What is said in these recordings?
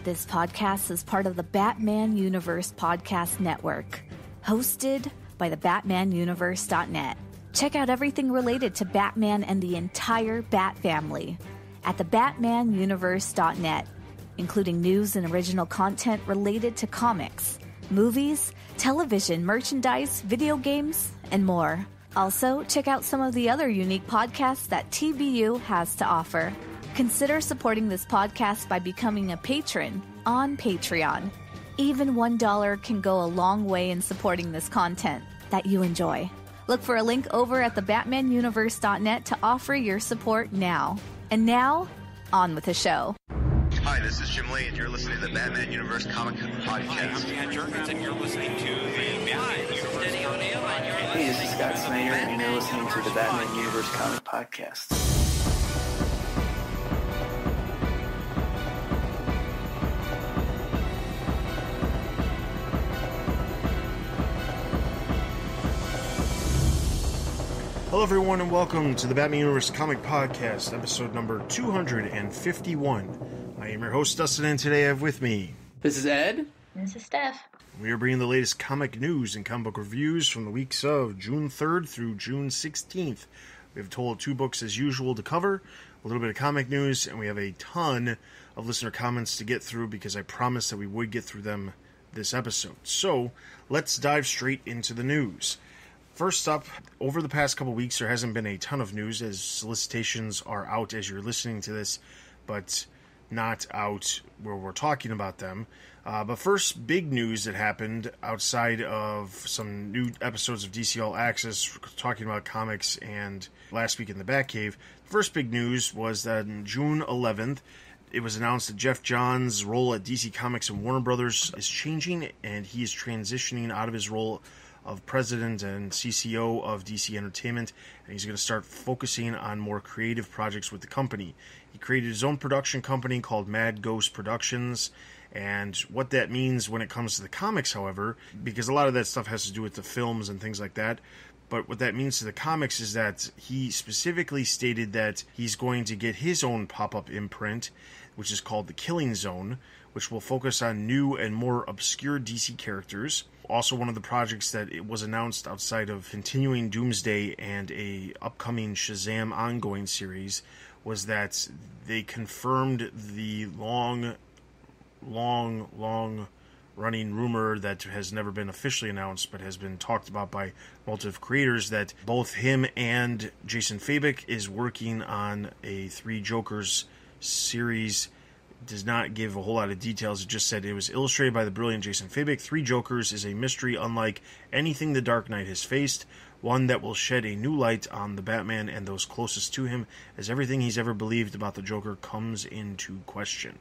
This podcast is part of the Batman Universe Podcast Network, hosted by the BatmanUniverse.net. Check out everything related to Batman and the entire Bat family at the BatmanUniverse.net, including news and original content related to comics, movies, television, merchandise, video games, and more. Also, check out some of the other unique podcasts that TBU has to offer. Consider supporting this podcast by becoming a patron on Patreon. Even $1 can go a long way in supporting this content that you enjoy. Look for a link over at thebatmanuniverse.net to offer your support now. And now, on with the show. Hi, this is Jim Lee, and you're listening to the Batman Universe Comic Podcast. Hi, I'm Pat Jurgens, and you're listening to the Batman Universe. Hey, this is Scott Snyder, and you're listening to the Batman Universe Comic Podcast. Hello everyone and welcome to the Batman Universe Comic Podcast, episode number 251. I am your host Dustin, and today I have with me... This is Ed. This is Steph. We are bringing the latest comic news and comic book reviews from the weeks of June 3rd through June 16th. We have a total of 2 books as usual to cover, a little bit of comic news, and we have a ton of listener comments to get through because I promised that we would get through them this episode. So, let's dive straight into the news. First up, over the past couple weeks, there hasn't been a ton of news as solicitations are out as you're listening to this, but not out where we're talking about them. But first, big news that happened outside of some new episodes of DC All Access talking about comics and last week in the Batcave. The first big news was that on June 11th, it was announced that Jeff Johns' role at DC Comics and Warner Brothers is changing, and he is transitioning out of his role of president and CCO of DC Entertainment, and he's going to start focusing on more creative projects with the company. He created his own production company called Mad Ghost Productions, and what that means when it comes to the comics, however, because a lot of that stuff has to do with the films and things like that, but what that means to the comics is that he specifically stated that he's going to get his own pop-up imprint, which is called The Killing Zone, which will focus on new and more obscure DC characters. Also, one of the projects that it was announced outside of continuing Doomsday and a upcoming Shazam ongoing series was that they confirmed the long running rumor that has never been officially announced but has been talked about by multiple creators that both him and Jason Fabok is working on a Three Jokers series. Does not give a whole lot of details. It just said it was illustrated by the brilliant Jason Fabok. Three Jokers is a mystery unlike anything the Dark Knight has faced, one that will shed a new light on the Batman and those closest to him, as everything he's ever believed about the Joker comes into question.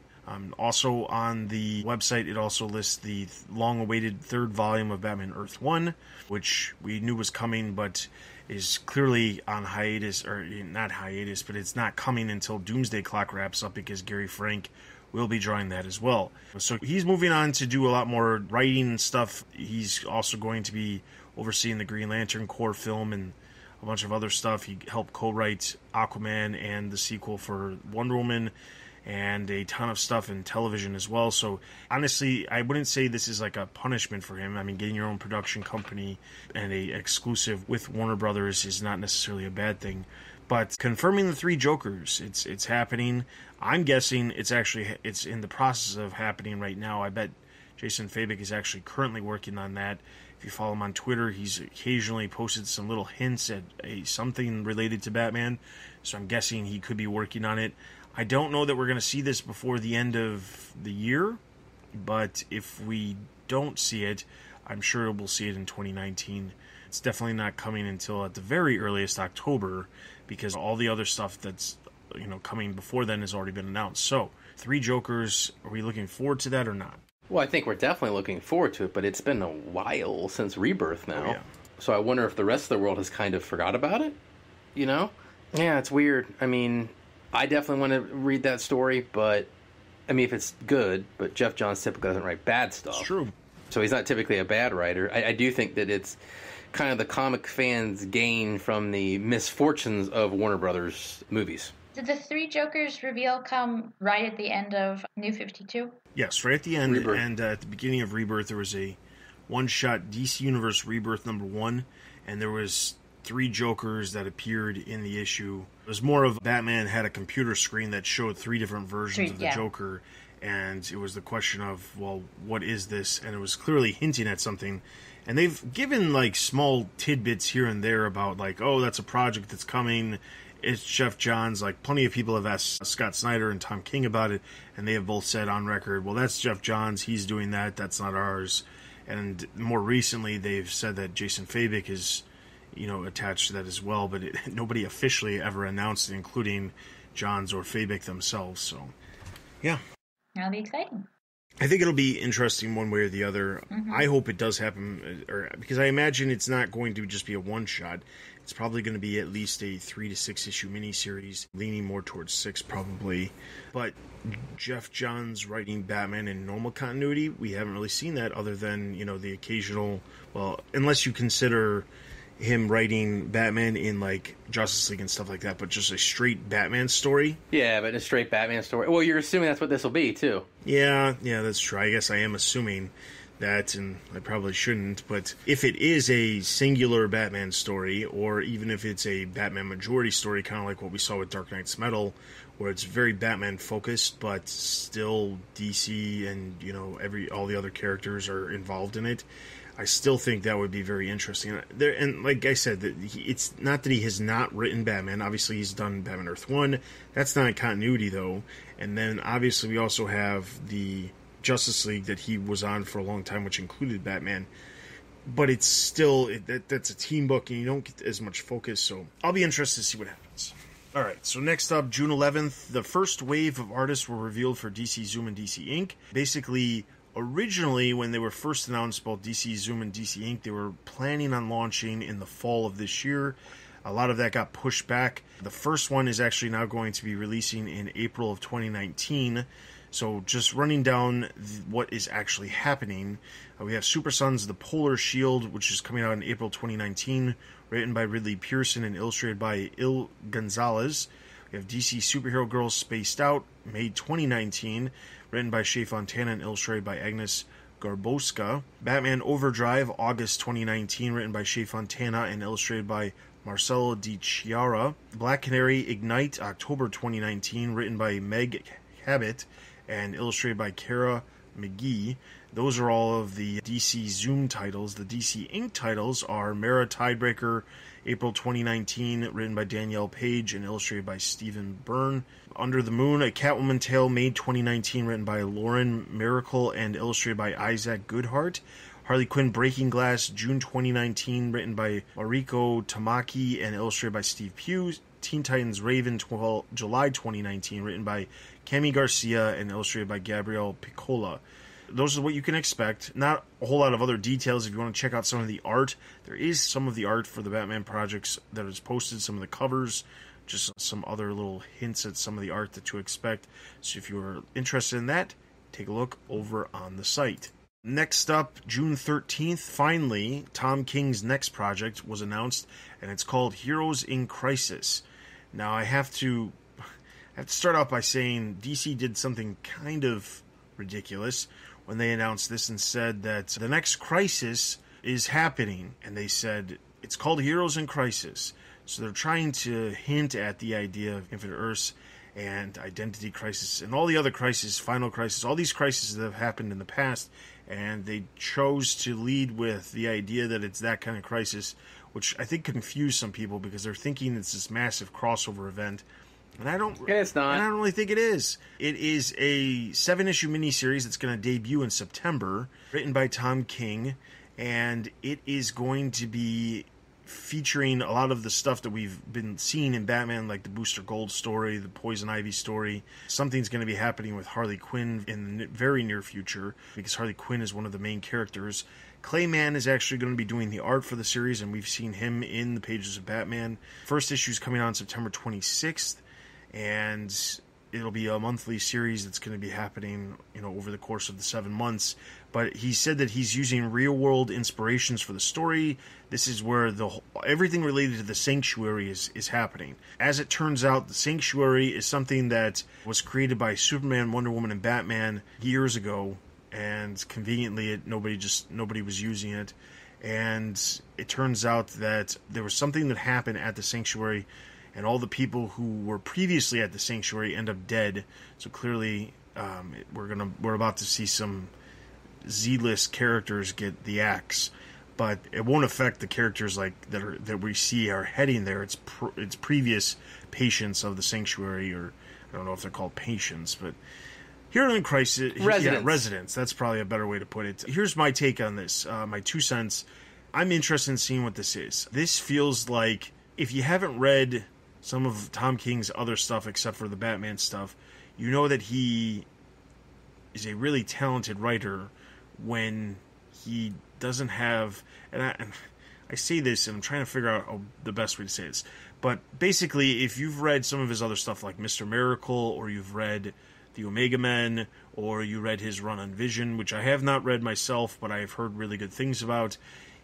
Also on the website, it also lists the long-awaited 3rd volume of Batman Earth 1, which we knew was coming, but is clearly on hiatus, or not hiatus, but it's not coming until Doomsday Clock wraps up because Gary Frank will be drawing that as well. So he's moving on to do a lot more writing stuff. He's also going to be overseeing the Green Lantern Corps film and a bunch of other stuff. He helped co-write Aquaman and the sequel for Wonder Woman, and a ton of stuff in television as well. So honestly, I wouldn't say this is like a punishment for him. I mean, getting your own production company and a exclusive with Warner Brothers is not necessarily a bad thing. But confirming the Three Jokers, it's happening. I'm guessing it's in the process of happening right now. I bet Jason Fabok is actually currently working on that. If you follow him on Twitter, he's occasionally posted some little hints at something related to Batman. So I'm guessing he could be working on it. I don't know that we're going to see this before the end of the year, but if we don't see it, I'm sure we'll see it in 2019. It's definitely not coming until at the very earliest October, because all the other stuff that's coming before then has already been announced. So, Three Jokers, are we looking forward to that or not? Well, I think we're definitely looking forward to it, but it's been a while since Rebirth now. Oh, yeah. So I wonder if the rest of the world has kind of forgot about it, Yeah, it's weird. I mean, I definitely want to read that story, but, if it's good, but Jeff Johns typically doesn't write bad stuff. It's true. So he's not typically a bad writer. I do think that it's kind of the comic fans' gain from the misfortunes of Warner Brothers movies. Did the 3 Jokers reveal come right at the end of New 52? Yes, right at the end. Rebirth. And at the beginning of Rebirth, there was a one-shot DC Universe Rebirth #1, and there was 3 Jokers that appeared in the issue. It was more of Batman had a computer screen that showed 3 different versions of the Joker, and it was the question of, well, what is this? And it was clearly hinting at something. And they've given, like, small tidbits here and there about, like, oh, that's a project that's coming. It's Jeff Johns. Like, plenty of people have asked Scott Snyder and Tom King about it, and they have both said on record, well, that's Jeff Johns. He's doing that. That's not ours. And more recently, they've said that Jason Fabik is, attached to that as well, but nobody officially ever announced it, including Johns or Fabik themselves. So, yeah. That'll be exciting. I think it'll be interesting one way or the other. Mm-hmm. I hope it does happen, because I imagine it's not going to just be a one-shot. It's probably going to be at least a 3 to 6 issue miniseries, leaning more towards 6 probably. But Jeff Johns writing Batman in normal continuity, we haven't really seen that other than, the occasional, well, unless you consider him writing Batman in, like, Justice League and stuff like that, but just a straight Batman story. Yeah, but a straight Batman story. Well, you're assuming that's what this will be, too. Yeah, that's true. I guess I am assuming that, and I probably shouldn't, but if it is a singular Batman story, or even if it's a Batman majority story, kind of like what we saw with Dark Knight's Metal, where it's very Batman focused, but still DC and, all the other characters are involved in it, I still think that would be very interesting. And like I said, it's not that he has not written Batman. Obviously, he's done Batman Earth 1. That's not continuity, though. And then, obviously, we also have the Justice League that he was on for a long time, which included Batman. But it's still, that's a team book, and you don't get as much focus. So I'll be interested to see what happens. All right, so next up, June 11th, the first wave of artists were revealed for DC Zoom and DC Inc. Basically, originally, when they were first announced about DC Zoom and DC Inc., they were planning on launching in the fall of this year. A lot of that got pushed back. The first one is actually now going to be releasing in April of 2019. So just running down what is actually happening, we have Super Sons The Polar Shield, which is coming out in April 2019, written by Ridley Pearson and illustrated by Il Gonzalez. We have DC Superhero Girls Spaced Out, May 2019, written by Shea Fontana and illustrated by Agnes Garboska. Batman Overdrive, August 2019, written by Shea Fontana and illustrated by Marcelo Di Chiara. Black Canary Ignite, October 2019, written by Meg Habit and illustrated by Kara McGee. Those are all of the DC Zoom titles. The DC Inc. titles are Mara Tidebreaker, April 2019, written by Danielle Page and illustrated by Stephen Byrne. Under the Moon, a Catwoman tale, May 2019, written by Lauren Miracle and illustrated by Isaac Goodhart. Harley Quinn Breaking Glass, June 2019, written by Mariko Tamaki and illustrated by Steve Pugh. Teen Titans Raven, July 2019, written by Cami Garcia and illustrated by Gabrielle Piccola. Those are what you can expect. Not a whole lot of other details. If you want to check out some of the art, there is some of the art for the Batman projects that is posted, some of the covers, just some other little hints at some of the art that to expect. So if you are interested in that, take a look over on the site. Next up, June 13th, finally, Tom King's next project was announced, and it's called Heroes in Crisis. Now, I have to start out by saying DC did something kind of ridiculous when they announced this and said that the next crisis is happening, and they said it's called Heroes in Crisis. So they're trying to hint at the idea of Infinite Earths and Identity Crisis and all the other crises, Final Crisis, all these crises that have happened in the past, and they chose to lead with the idea that it's that kind of crisis, which I think confused some people because they're thinking it's this massive crossover event. And it's not. And I don't really think it is. It is a 7-issue miniseries that's going to debut in September, written by Tom King, and it is going to be featuring a lot of the stuff that we've been seeing in Batman, like the Booster Gold story, the Poison Ivy story. Something's going to be happening with Harley Quinn in the very near future, because Harley Quinn is one of the main characters. Clayman is actually going to be doing the art for the series, and we've seen him in the pages of Batman. First issue is coming out on September 26th, and it'll be a monthly series that's going to be happening, over the course of the 7 months. But he said that he's using real-world inspirations for the story. This is where everything related to the Sanctuary is happening. As it turns out, the Sanctuary is something that was created by Superman, Wonder Woman, and Batman years ago, and conveniently, nobody was using it. And it turns out that there was something that happened at the Sanctuary, and all the people who were previously at the Sanctuary end up dead. So clearly, we're about to see some Z-list characters get the axe, but it won't affect the characters that we see are heading there. It's previous patients of the Sanctuary, or I don't know if they're called patients, but here in Crisis, residents. That's probably a better way to put it. Here's my take on this, my 2 cents. I'm interested in seeing what this is. This feels like, if you haven't read some of Tom King's other stuff except for the Batman stuff, you know that he is a really talented writer when he doesn't have, and I say this and I'm trying to figure out the best way to say this, but basically, if you've read some of his other stuff like Mr. Miracle, or you've read the Omega Men, or you read his run on Vision, which I have not read myself, but I have heard really good things about,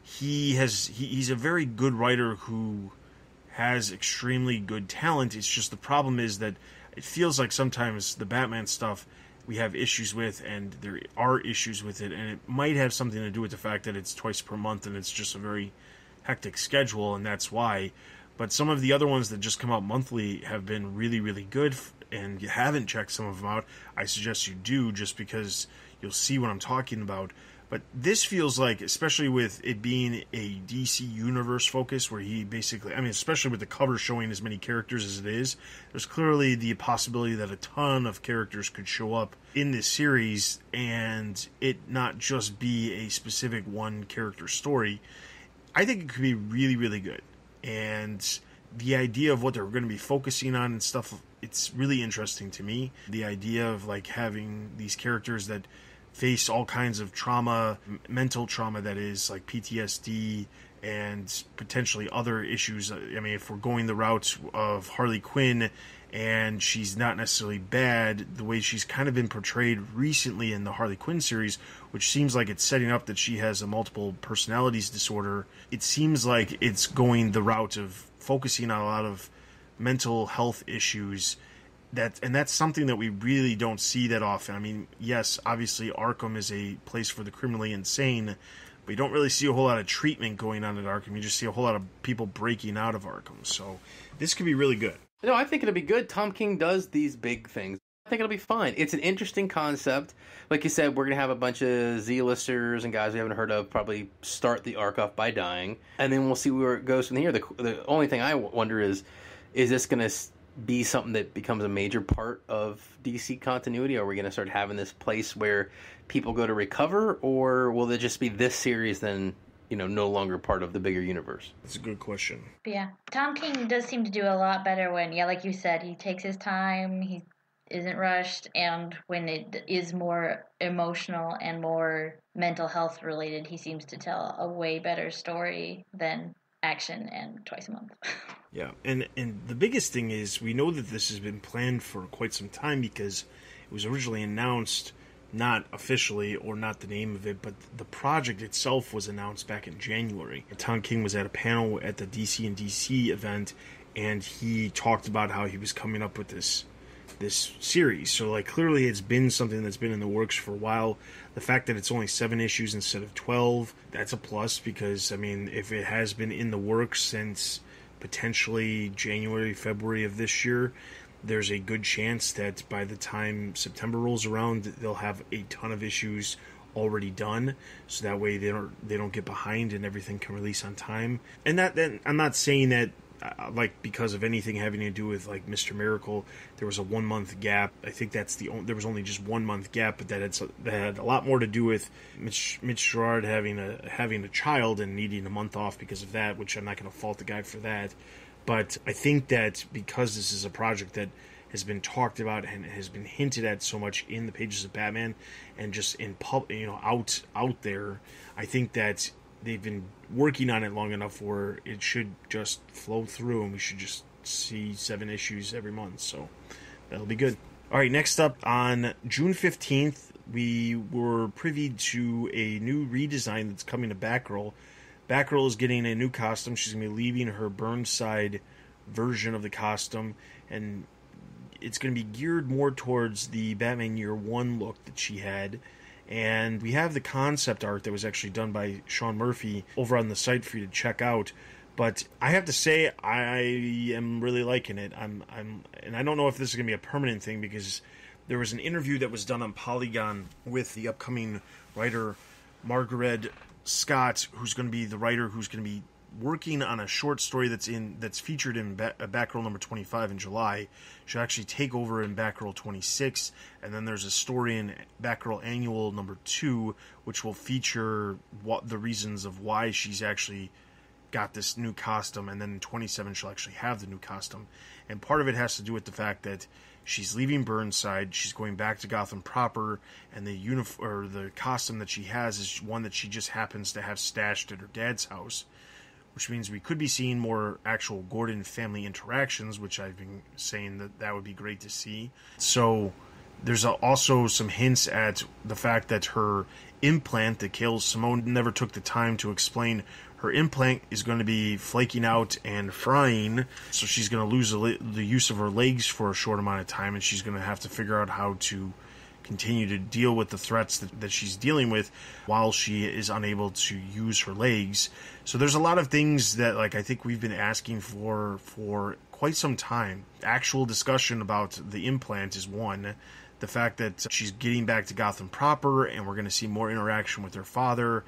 he's a very good writer who has extremely good talent. It's just the problem is that it feels like sometimes the Batman stuff we have issues with, and there are issues with it, and it might have something to do with the fact that it's twice per month and it's just a very hectic schedule, and that's why. But some of the other ones that just come out monthly have been really, really good, and you haven't checked some of them out, I suggest you do, just because you'll see what I'm talking about. But this feels like, especially with it being a DC Universe focus, where he basically, especially with the cover showing as many characters as it is, there's clearly the possibility that a ton of characters could show up in this series, and it not just be a specific one character story. I think it could be really, really good. And the idea of what they're going to be focusing on and stuff, it's really interesting to me. The idea of having these characters that face all kinds of trauma, mental trauma, that is, like PTSD and potentially other issues. If we're going the route of Harley Quinn, and she's not necessarily bad, the way she's kind of been portrayed recently in the Harley Quinn series, which seems like it's setting up that she has a multiple personalities disorder, it seems like it's going the route of focusing on a lot of mental health issues. That's something that we really don't see that often. Yes, obviously Arkham is a place for the criminally insane, but you don't really see a whole lot of treatment going on at Arkham. You just see a whole lot of people breaking out of Arkham. So this could be really good. No, I think it'll be good. Tom King does these big things. I think it'll be fine. It's an interesting concept. Like you said, we're going to have a bunch of Z-listers and guys we haven't heard of probably start the arc off by dying, and then we'll see where it goes from here. The only thing I wonder is this going to be something that becomes a major part of DC continuity? Are we going to start having this place where people go to recover, or will it just be this series then, no longer part of the bigger universe? That's a good question. Yeah. Tom King does seem to do a lot better when, like you said, he takes his time, he isn't rushed, and when it is more emotional and more mental health related, he seems to tell a way better story than action and twice a month. Yeah, and the biggest thing is we know that this has been planned for quite some time, because it was originally announced, not officially or not the name of it, but the project itself was announced back in January. Tom King was at a panel at the DC and DC event, and he talked about how he was coming up with this series. So clearly it's been something that's been in the works for a while. The fact that it's only 7 issues instead of 12, that's a plus, because if it has been in the works since potentially January, February of this year, there's a good chance that by the time September rolls around, they'll have a ton of issues already done, so that way they don't get behind and everything can release on time. And I'm not saying that because of anything having to do with Mr. Miracle, there was a 1 month gap. I think there was only just 1 month gap, but that had a lot more to do with Mitch Gerard having a child and needing a month off because of that, which I'm not going to fault the guy for that. But I think that because this is a project that has been talked about and has been hinted at so much in the pages of Batman and just in out there, I think that they've been working on it long enough where it should just flow through, and we should just see 7 issues every month. So that'll be good. All right, next up on June 15th, we were privy to a new redesign that's coming to Batgirl. Batgirl is getting a new costume. She's going to be leaving her Burnside version of the costume, and it's going to be geared more towards the Batman Year One look that she had. And we have the concept art that was actually done by Sean Murphy over on the site for you to check out. But I have to say, I am really liking it. And I don't know if this is going to be a permanent thing, because there was an interview that was done on Polygon with the upcoming writer Margaret Scott, who's going to be the writer who's going to be working on a short story that's featured in Batgirl number 25 in July. She'll actually take over in Batgirl 26, and then there's a story in Batgirl Annual number 2, which will feature the reasons of why she's actually got this new costume, and then in 27 she'll actually have the new costume. And part of it has to do with the fact that she's leaving Burnside, she's going back to Gotham proper, and the costume that she has is one that she just happens to have stashed at her dad's house, which means we could be seeing more actual Gordon family interactions, which I've been saying that would be great to see. So there's also some hints at the fact that her implant that kills Simone never took the time to explain. Her implant is going to be flaking out and frying, so she's going to lose the use of her legs for a short amount of time, and she's going to have to figure out how to continue to deal with the threats that she's dealing with while she is unable to use her legs. So there's a lot of things that I think we've been asking for quite some time. Actual discussion about the implant is one. The fact that she's getting back to Gotham proper, and we're going to see more interaction with her father.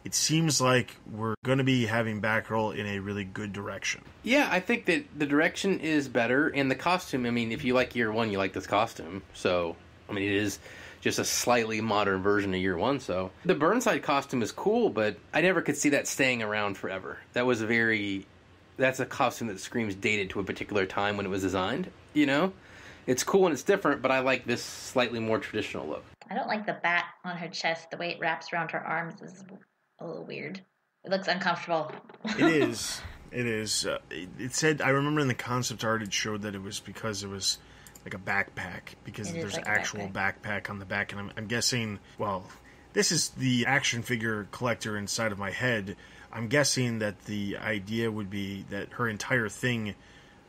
It seems like we're going to be having Batgirl in a really good direction. Yeah, I think that the direction is better, and the costume, I mean, if you like Year One, you like this costume. So, I mean, it is just a slightly modern version of Year One, so. The Burnside costume is cool, but I never could see that staying around forever. That's a costume that screams dated to a particular time when it was designed, you know? It's cool and it's different, but I like this slightly more traditional look. I don't like the bat on her chest. The way it wraps around her arms is a little weird. It looks uncomfortable. It is. It is. It said, I remember in the concept art it showed that it was because it was like a backpack, because there's an actual backpack on the back, and I'm guessing, well, this is the action figure collector inside of my head. I'm guessing that the idea would be that her entire thing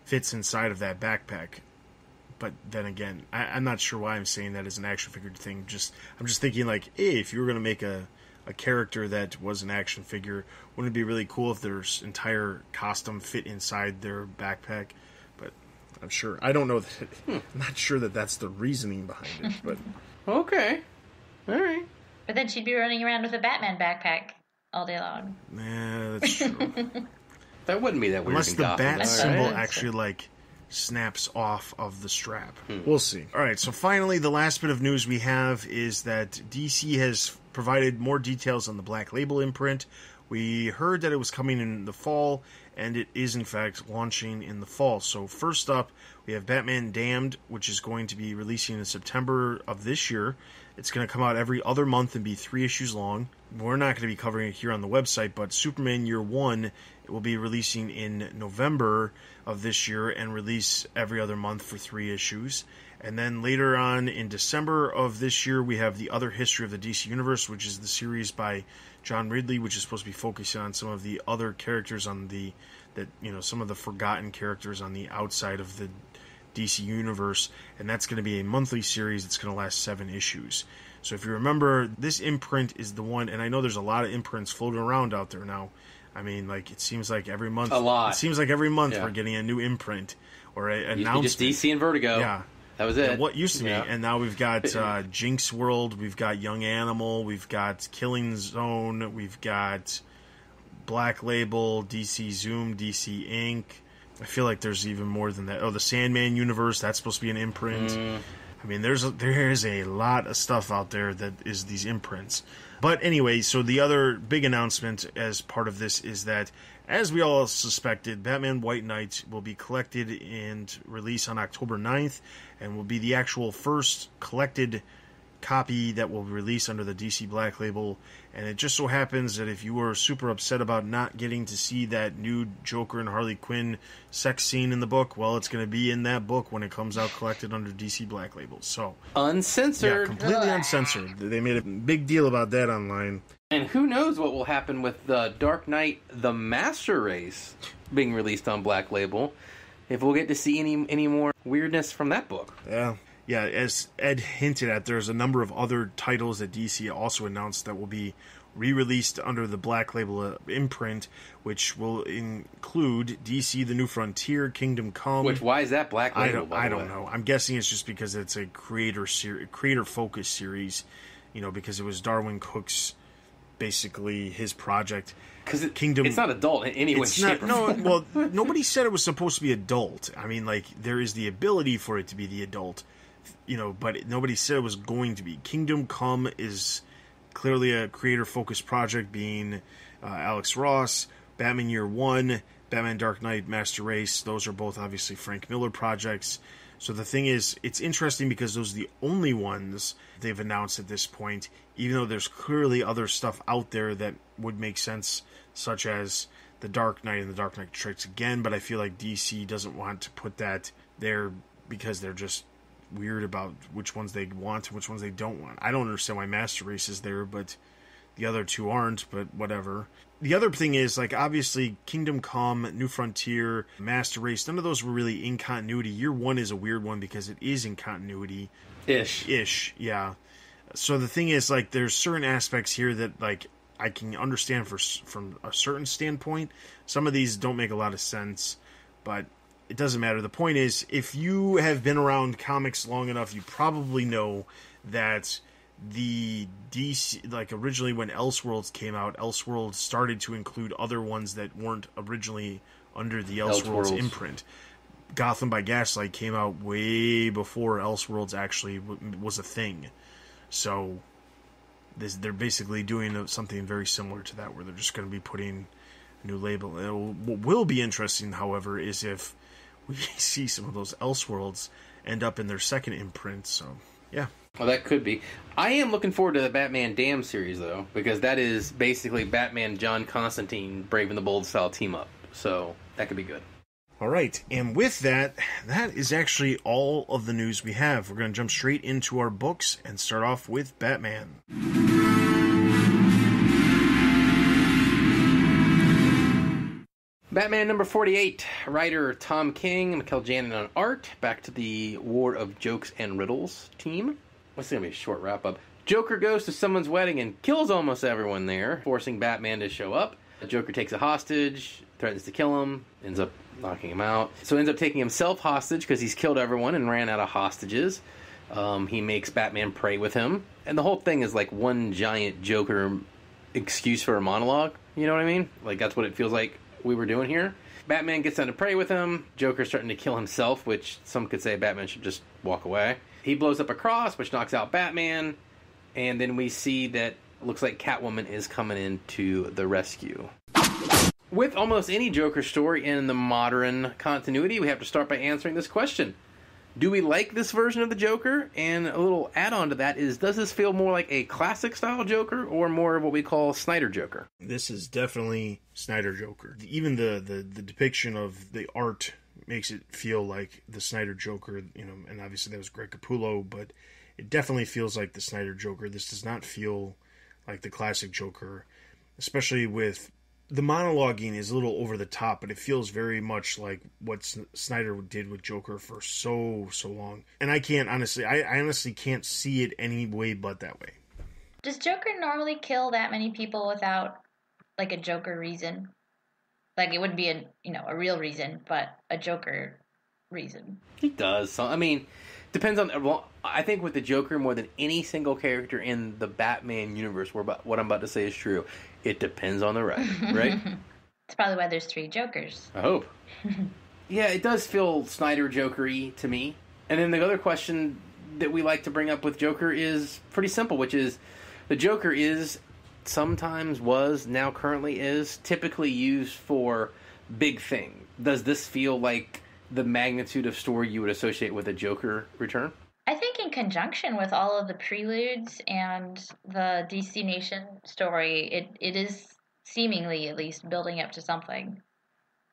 fits inside of that backpack. But then again, I'm not sure why I'm saying that as an action figure thing. I'm just thinking hey, if you were going to make a character that was an action figure, wouldn't it be really cool if their entire costume fit inside their backpack? But I don't know that. I'm not sure that that's the reasoning behind it. But okay, all right. But then she'd be running around with a Batman backpack all day long. Yeah, that's true. That wouldn't be that weird. Unless the bat symbol right. actually snaps off of the strap. We'll see. All right, so finally, the last bit of news we have is that DC has provided more details on the Black Label imprint. We heard that it was coming in the fall, and it is in fact launching in the fall. So first up, we have Batman Damned, which is going to be releasing in September of this year. It's going to come out every other month and be 3 issues long. We're not going to be covering it here on the website, but Superman Year One, it will be releasing in November of this year and release every other month for 3 issues. And then later on in December of this year, we have The Other History of the DC Universe, which is the series by John Ridley, which is supposed to be focusing on some of the other characters some of the forgotten characters on the outside of the DC Universe. And that's going to be a monthly series that's going to last 7 issues. So if you remember, this imprint is the one, and I know there's a lot of imprints floating around out there now. I mean, it seems like every month. A lot. It seems like every month we're getting a new imprint or an announcement. Just DC and Vertigo. Yeah. That was it. And what used to be. And now we've got Jinx World, we've got Young Animal, we've got Killing Zone, we've got Black Label, DC Zoom, DC Inc. I feel like there's even more than that. Oh, the Sandman universe, that's supposed to be an imprint. I mean, there is a lot of stuff out there that is these imprints. But anyway, so the other big announcement as part of this is that, as we all suspected, Batman White Knight will be collected and released on October 9th, and will be the actual first collected copy that will release under the DC Black Label, and it just so happens that if you were super upset about not getting to see that new Joker and Harley Quinn sex scene in the book, well, it's going to be in that book when it comes out collected under DC Black Label. So uncensored. Yeah, completely uncensored. They made a big deal about that online. And who knows what will happen with the Dark Knight The Master Race being released on Black Label, if we'll get to see any more weirdness from that book. Yeah, as Ed hinted at, there's a number of other titles that DC also announced that will be re-released under the Black Label imprint, which will include DC The New Frontier, Kingdom Come. Why is that Black Label, I don't know. I'm guessing it's just because it's a creator-focused series, because it was Darwin Cook's, basically, his project. Because it's not adult in any way, shape, or form. Well, nobody said it was supposed to be adult. I mean, there is the ability for it to be the adult, but nobody said it was going to be. Kingdom Come is clearly a creator-focused project, being Alex Ross, Batman Year One, Batman Dark Knight, Master Race. Those are both obviously Frank Miller projects. So the thing is, it's interesting because those are the only ones they've announced at this point, even though there's clearly other stuff out there that would make sense, such as The Dark Knight and The Dark Knight Strikes Again, but I feel like DC doesn't want to put that there because they're just weird about which ones they want and which ones they don't want. I don't understand why Master Race is there, but the other two aren't, but whatever. The other thing is, obviously, Kingdom Come, New Frontier, Master Race, none of those were really in continuity. Year One is a weird one because it is in continuity. Ish, yeah. So the thing is, there's certain aspects here that, I can understand from a certain standpoint. Some of these don't make a lot of sense, but it doesn't matter. The point is, if you have been around comics long enough, you probably know that the DC, originally when Elseworlds came out, Elseworlds started to include other ones that weren't originally under the Elseworlds imprint. Gotham by Gaslight came out way before Elseworlds actually was a thing. So they're basically doing something very similar to that, where they're just going to be putting a new label. What will be interesting, however, is if we see some of those Elseworlds end up in their second imprint. So, yeah. Well, that could be. I am looking forward to the Batman Damned series, though, because that is basically Batman John Constantine Brave and the Bold style team up. So that could be good. All right, and with that is actually all of the news we have. We're going to jump straight into our books and start off with Batman. Batman number 48, writer Tom King, Mikel Janin on art. Back to the War of Jokes and Riddles team. What's going to be a short wrap-up? Joker goes to someone's wedding and kills almost everyone there, forcing Batman to show up. The Joker takes a hostage, threatens to kill him, ends up knocking him out. So ends up taking himself hostage because he's killed everyone and ran out of hostages. He makes Batman pray with him. And the whole thing is one giant Joker excuse for a monologue. You know what I mean? That's what it feels like we were doing here. Batman gets down to pray with him. Joker's starting to kill himself, which some could say Batman should just walk away. He blows up a cross, which knocks out Batman. And then we see that it looks like Catwoman is coming in to the rescue. With almost any Joker story in the modern continuity, we have to start by answering this question. Do we like this version of the Joker? And a little add-on to that is, does this feel more like a classic-style Joker or more of what we call Snyder Joker? This is definitely Snyder Joker. Even the depiction of the art makes it feel like the Snyder Joker, and obviously that was Greg Capullo, but it definitely feels like the Snyder Joker. This does not feel like the classic Joker, especially with the monologuing is a little over the top, but it feels very much like what Snyder did with Joker for so long. And I honestly can't see it any way but that way. Does Joker normally kill that many people without a Joker reason? It wouldn't be a real reason, but a Joker reason. He does. So, depends on... Well, I think with the Joker, more than any single character in the Batman universe, what I'm about to say is true. It depends on the writer, right? It's probably why there's 3 Jokers. I hope. Yeah, it does feel Snyder Joker-y to me. And then the other question that we like to bring up with Joker is pretty simple, which is the Joker is, sometimes was, now currently is, typically used for big thing. Does this feel like the magnitude of story you would associate with a Joker return? I think in conjunction with all of the preludes and the DC Nation story, it is seemingly, at least, building up to something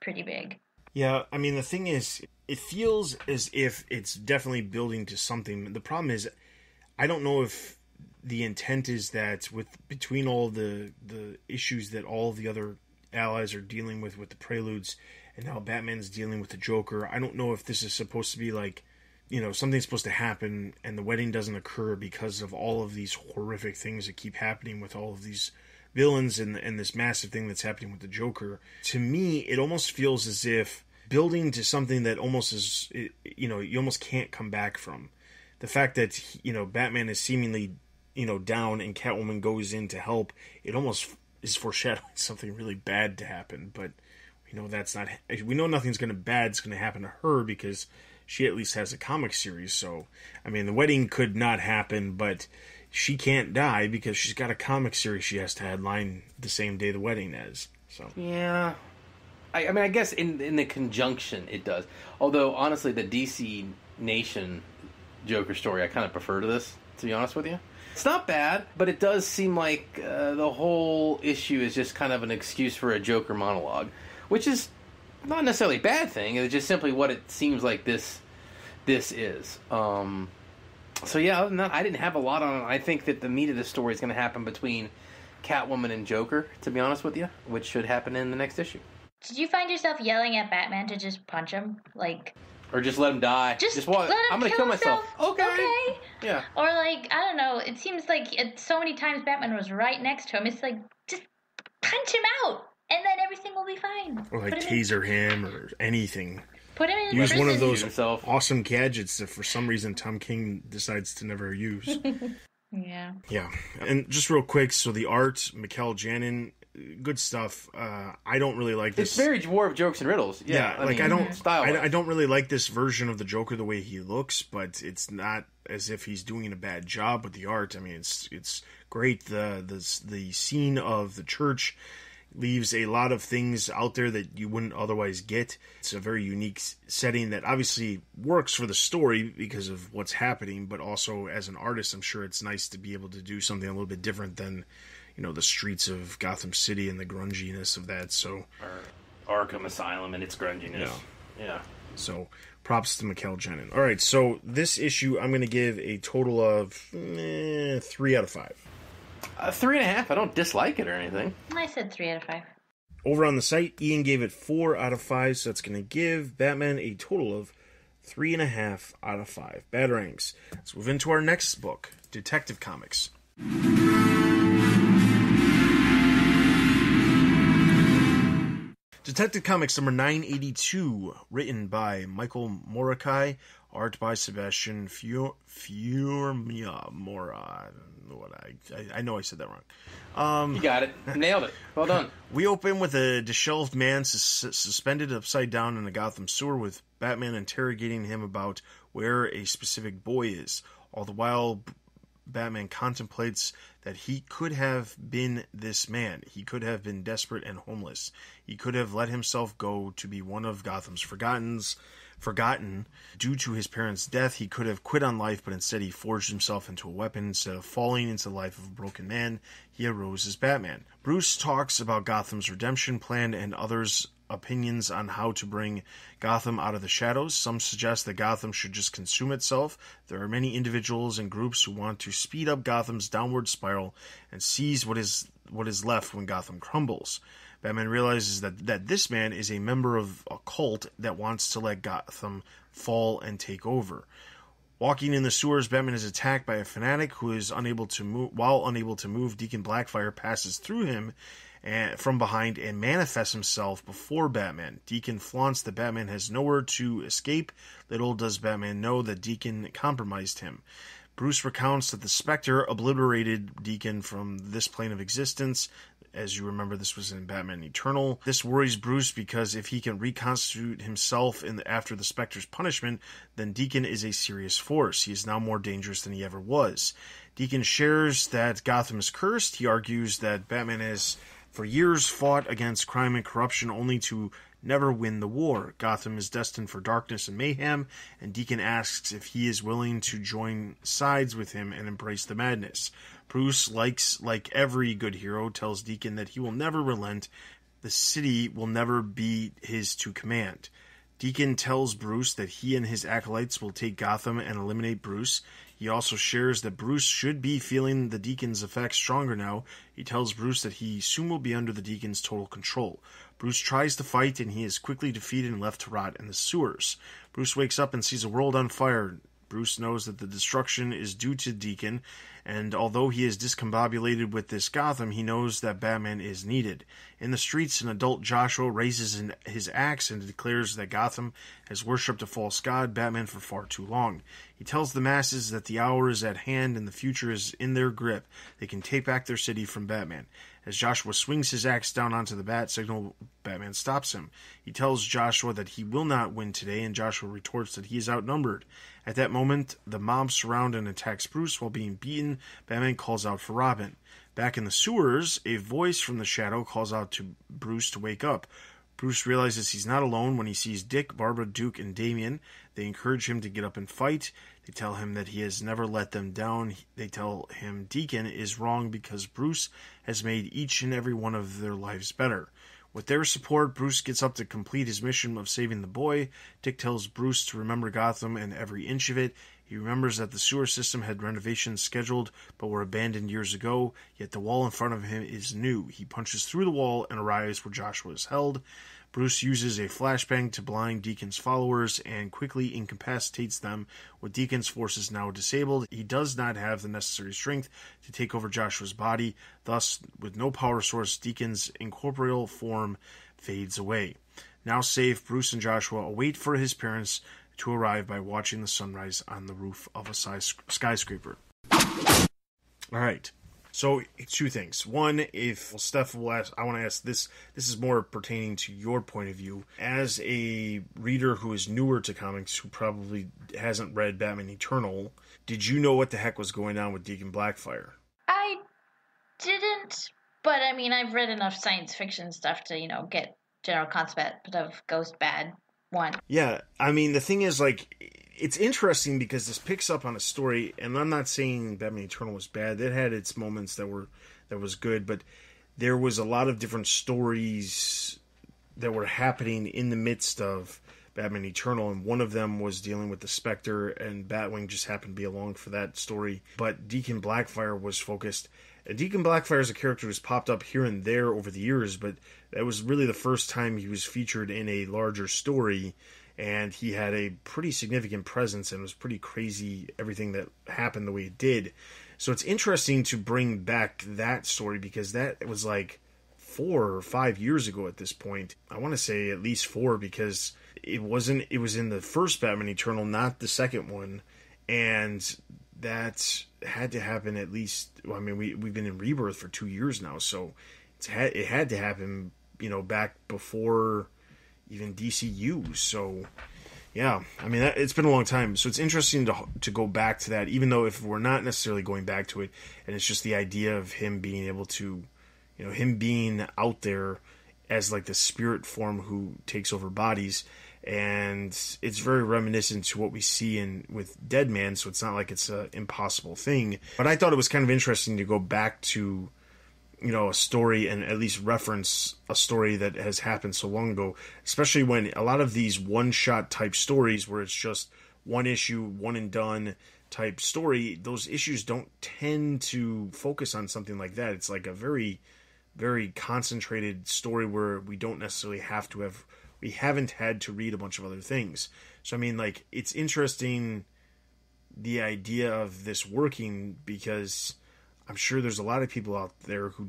pretty big. Yeah, I mean, the thing is, it feels as if it's definitely building to something. The problem is, I don't know if the intent is that between all the issues that all the other allies are dealing with the Preludes, and now Batman's dealing with the Joker, I don't know if this is supposed to be like, something's supposed to happen and the wedding doesn't occur because of all of these horrific things that keep happening with all of these villains and this massive thing that's happening with the Joker. To me, it almost feels as if building to something that almost is, you almost can't come back from. The fact that, Batman is seemingly, down and Catwoman goes in to help, it almost is foreshadowing something really bad to happen. But we know nothing's bad's going to happen to her because she at least has a comic series. So, I mean, the wedding could not happen, but she can't die because she's got a comic series she has to headline the same day the wedding is. So yeah, I mean, I guess in the conjunction it does. Although honestly, the DC Nation Joker story I kind of prefer to this, to be honest with you. It's not bad, but it does seem like the whole issue is just kind of an excuse for a Joker monologue, which is not necessarily a bad thing. It's just simply what it seems like this is. So yeah, other than that, I didn't have a lot on it. I think that the meat of the story is going to happen between Catwoman and Joker, to be honest with you, which should happen in the next issue. Did you find yourself yelling at Batman to just punch him? Or just let him die. Just let him I'm going to kill myself. Okay. Yeah. Or I don't know, it seems like so many times Batman was right next to him. It's like, just punch him out, and then everything will be fine. Or taser him or anything. Put him in Use prison. one of those awesome gadgets that for some reason Tom King decides to never use. Yeah. Yeah. And just real quick, so the art, Mikel Janin, good stuff. I don't really like this. It's very War of Jokes and Riddles. Yeah, I don't really like this version of the Joker the way he looks, but it's not as if he's doing a bad job with the art. I mean, it's great. The scene of the church leaves a lot of things out there that you wouldn't otherwise get. It's a very unique setting that obviously works for the story because of what's happening, but also as an artist, I'm sure it's nice to be able to do something a little bit different than, the streets of Gotham City and the grunginess of that. So, or Arkham Asylum and its grunginess. Yeah. So, props to Mikel Janin. All right, so this issue I'm going to give a total of 3 out of 5. 3.5. I don't dislike it or anything. I said 3 out of 5. Over on the site, Ian gave it 4 out of 5, so that's going to give Batman a total of 3.5 out of 5. Batarangs. Let's move into our next book, Detective Comics. Detective Comics number 982, written by Michael Morikai, art by Sebastian Fiormia. I know I said that wrong. You got it. Nailed it. Well done. We open with a disheveled man suspended upside down in a Gotham sewer with Batman interrogating him about where a specific boy is. All the while, Batman contemplates that he could have been this man. He could have been desperate and homeless. He could have let himself go to be one of Gotham's forgotten. Due to his parents' death, he could have quit on life, but instead he forged himself into a weapon. Instead of falling into the life of a broken man, he arose as Batman. Bruce talks about Gotham's redemption plan and others' opinions on how to bring Gotham out of the shadows. Some suggest that Gotham should just consume itself. There are many individuals and groups who want to speed up Gotham's downward spiral and seize what is left when Gotham crumbles. Batman realizes that this man is a member of a cult that wants to let Gotham fall and take over. Walking in the sewers, Batman is attacked by a fanatic who is unable to move. While unable to move, Deacon Blackfire passes through him from behind and manifests himself before Batman. Deacon flaunts that Batman has nowhere to escape. Little does Batman know that Deacon compromised him. Bruce recounts that the Spectre obliterated Deacon from this plane of existence. As you remember, this was in Batman Eternal. This worries Bruce because if he can reconstitute himself after the Spectre's punishment, then Deacon is a serious force. He is now more dangerous than he ever was. Deacon shares that Gotham is cursed. He argues that Batman has for years fought against crime and corruption only to never win the war. Gotham is destined for darkness and mayhem, and Deacon asks if he is willing to join sides with him and embrace the madness. Bruce, like every good hero, tells Deacon that he will never relent. The city will never be his to command. Deacon tells Bruce that he and his acolytes will take Gotham and eliminate Bruce. He also shares that Bruce should be feeling the Deacon's effects stronger now. He tells Bruce that he soon will be under the Deacon's total control. Bruce tries to fight, and he is quickly defeated and left to rot in the sewers. Bruce wakes up and sees a world on fire. Bruce knows that the destruction is due to Deacon, and although he is discombobulated with this Gotham, he knows that Batman is needed. In the streets, an adult Joshua raises his axe and declares that Gotham has worshipped a false god, Batman, for far too long. He tells the masses that the hour is at hand and the future is in their grip. They can take back their city from Batman. As Joshua swings his axe down onto the bat signal, Batman stops him. He tells Joshua that he will not win today, and Joshua retorts that he is outnumbered. At that moment, the mob surround and attacks Bruce while being beaten. Batman calls out for Robin. Back in the sewers, a voice from the shadow calls out to Bruce to wake up. Bruce realizes he's not alone when he sees Dick, Barbara, Duke, and Damian. They encourage him to get up and fight. They tell him that he has never let them down. They tell him Deacon is wrong because Bruce has made each and every one of their lives better. With their support, Bruce gets up to complete his mission of saving the boy. Dick tells Bruce to remember Gotham and every inch of it. He remembers that the sewer system had renovations scheduled but were abandoned years ago, yet the wall in front of him is new. He punches through the wall and arrives where Joshua is held. Bruce uses a flashbang to blind Deacon's followers and quickly incapacitates them. With Deacon's forces now disabled, he does not have the necessary strength to take over Joshua's body. Thus, with no power source, Deacon's incorporeal form fades away. Now safe, Bruce and Joshua await for his parents to arrive by watching the sunrise on the roof of a skyscraper. Alright, so two things. One, if Steph will ask, I want to ask this is more pertaining to your point of view. As a reader who is newer to comics, who probably hasn't read Batman Eternal, did you know what the heck was going on with Deacon Blackfire? I didn't, but I mean, I've read enough science fiction stuff to, get general concept of Ghost Bad 1. Yeah, I mean, the thing is, it's interesting because this picks up on a story, and I'm not saying Batman Eternal was bad. It had its moments that was good, but there was a lot of different stories that were happening in the midst of Batman Eternal, and one of them was dealing with the Spectre, and Batwing just happened to be along for that story. But Deacon Blackfire was focused. Deacon Blackfire is a character who's popped up here and there over the years, but that was really the first time he was featured in a larger story, and he had a pretty significant presence, and it was pretty crazy everything that happened the way it did. So it's interesting to bring back that story, because that was 4 or 5 years ago at this point. I want to say at least 4, because it was in the first Batman Eternal, not the second one, and that had to happen at least. I mean, we've been in Rebirth for 2 years now, so it had to happen, back before even DCU. So yeah, I mean, it's been a long time, so it's interesting to go back to that, even though if we're not necessarily going back to it, and it's just the idea of him being able to, him being out there as the spirit form who takes over bodies. And it's very reminiscent to what we see with Deadman, so it's not like it's an impossible thing. But I thought it was kind of interesting to go back to, a story and at least reference a story that has happened so long ago, especially when a lot of these one-shot type stories where it's just one issue, one and done type story, those issues don't tend to focus on something like that. It's like a very, very concentrated story where we don't necessarily we haven't had to read a bunch of other things. So, I mean, it's interesting, the idea of this working, because I'm sure there's a lot of people out there who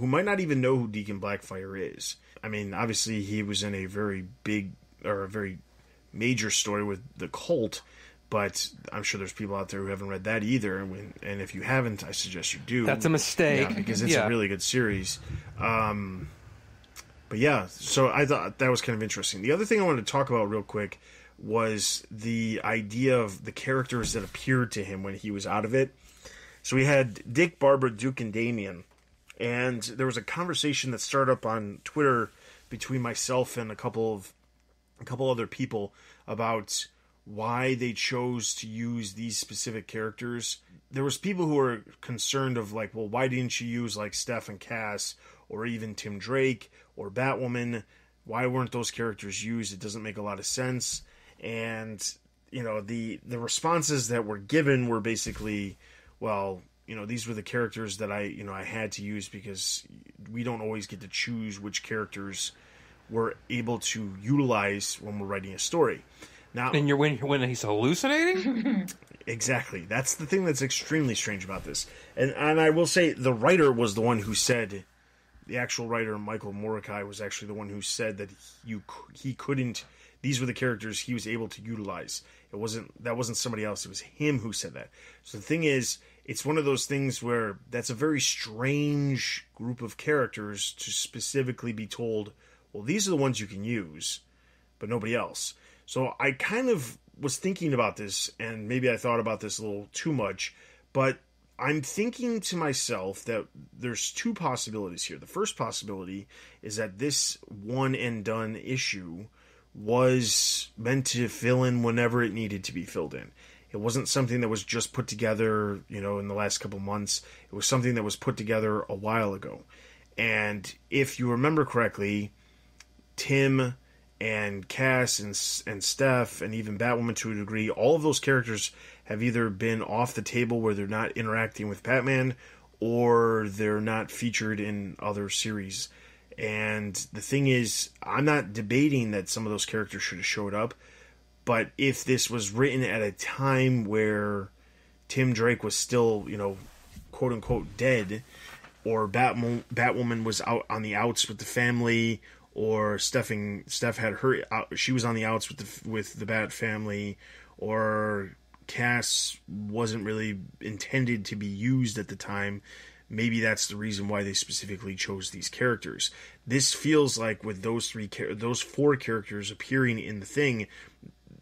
might not even know who Deacon Blackfire is. I mean, obviously he was in a very big, or a very major story with the Cult, but I'm sure there's people out there who haven't read that either. And if you haven't, I suggest you do. That's a mistake. Yeah, because it's a really good series. But yeah, so I thought that was kind of interesting. The other thing I wanted to talk about real quick was the idea of the characters that appeared to him when he was out of it. So we had Dick, Barbara, Duke, and Damian. And there was a conversation that started up on Twitter between myself and a couple other people about why they chose to use these specific characters. There was people who were concerned of like, well, why didn't you use like Steph and Cass or even Tim Drake or Batwoman? Why weren't those characters used? It doesn't make a lot of sense. And, you know, the responses that were given were basically, well, you know, these were the characters that I had to use because we don't always get to choose which characters we're able to utilize when we're writing a story. Now, and when he's hallucinating? Exactly. That's the thing that's extremely strange about this. And I will say the writer was the one who said, the actual writer, Michael Morikai, was actually the one who said that he couldn't, these were the characters he was able to utilize. That wasn't somebody else. It was him who said that. So the thing is, it's one of those things where that's a very strange group of characters to specifically be told, well, these are the ones you can use, but nobody else. So I kind of was thinking about this, and maybe I thought about this a little too much, but I'm thinking to myself that there's two possibilities here. The first possibility is that this one and done issue was meant to fill in whenever it needed to be filled in. It wasn't something that was just put together, you know, in the last couple months. It was something that was put together a while ago. And if you remember correctly, Tim and Cass and Steph and even Batwoman to a degree, all of those characters have either been off the table where they're not interacting with Batman or they're not featured in other series. And the thing is, I'm not debating that some of those characters should have showed up, but if this was written at a time where Tim Drake was still, you know, quote unquote dead, or Batwoman was out on the outs with the family, or Steph had her, she was on the outs with the Bat family, or Cass wasn't really intended to be used at the time. Maybe that's the reason why they specifically chose these characters. This feels like with those four characters appearing in the thing,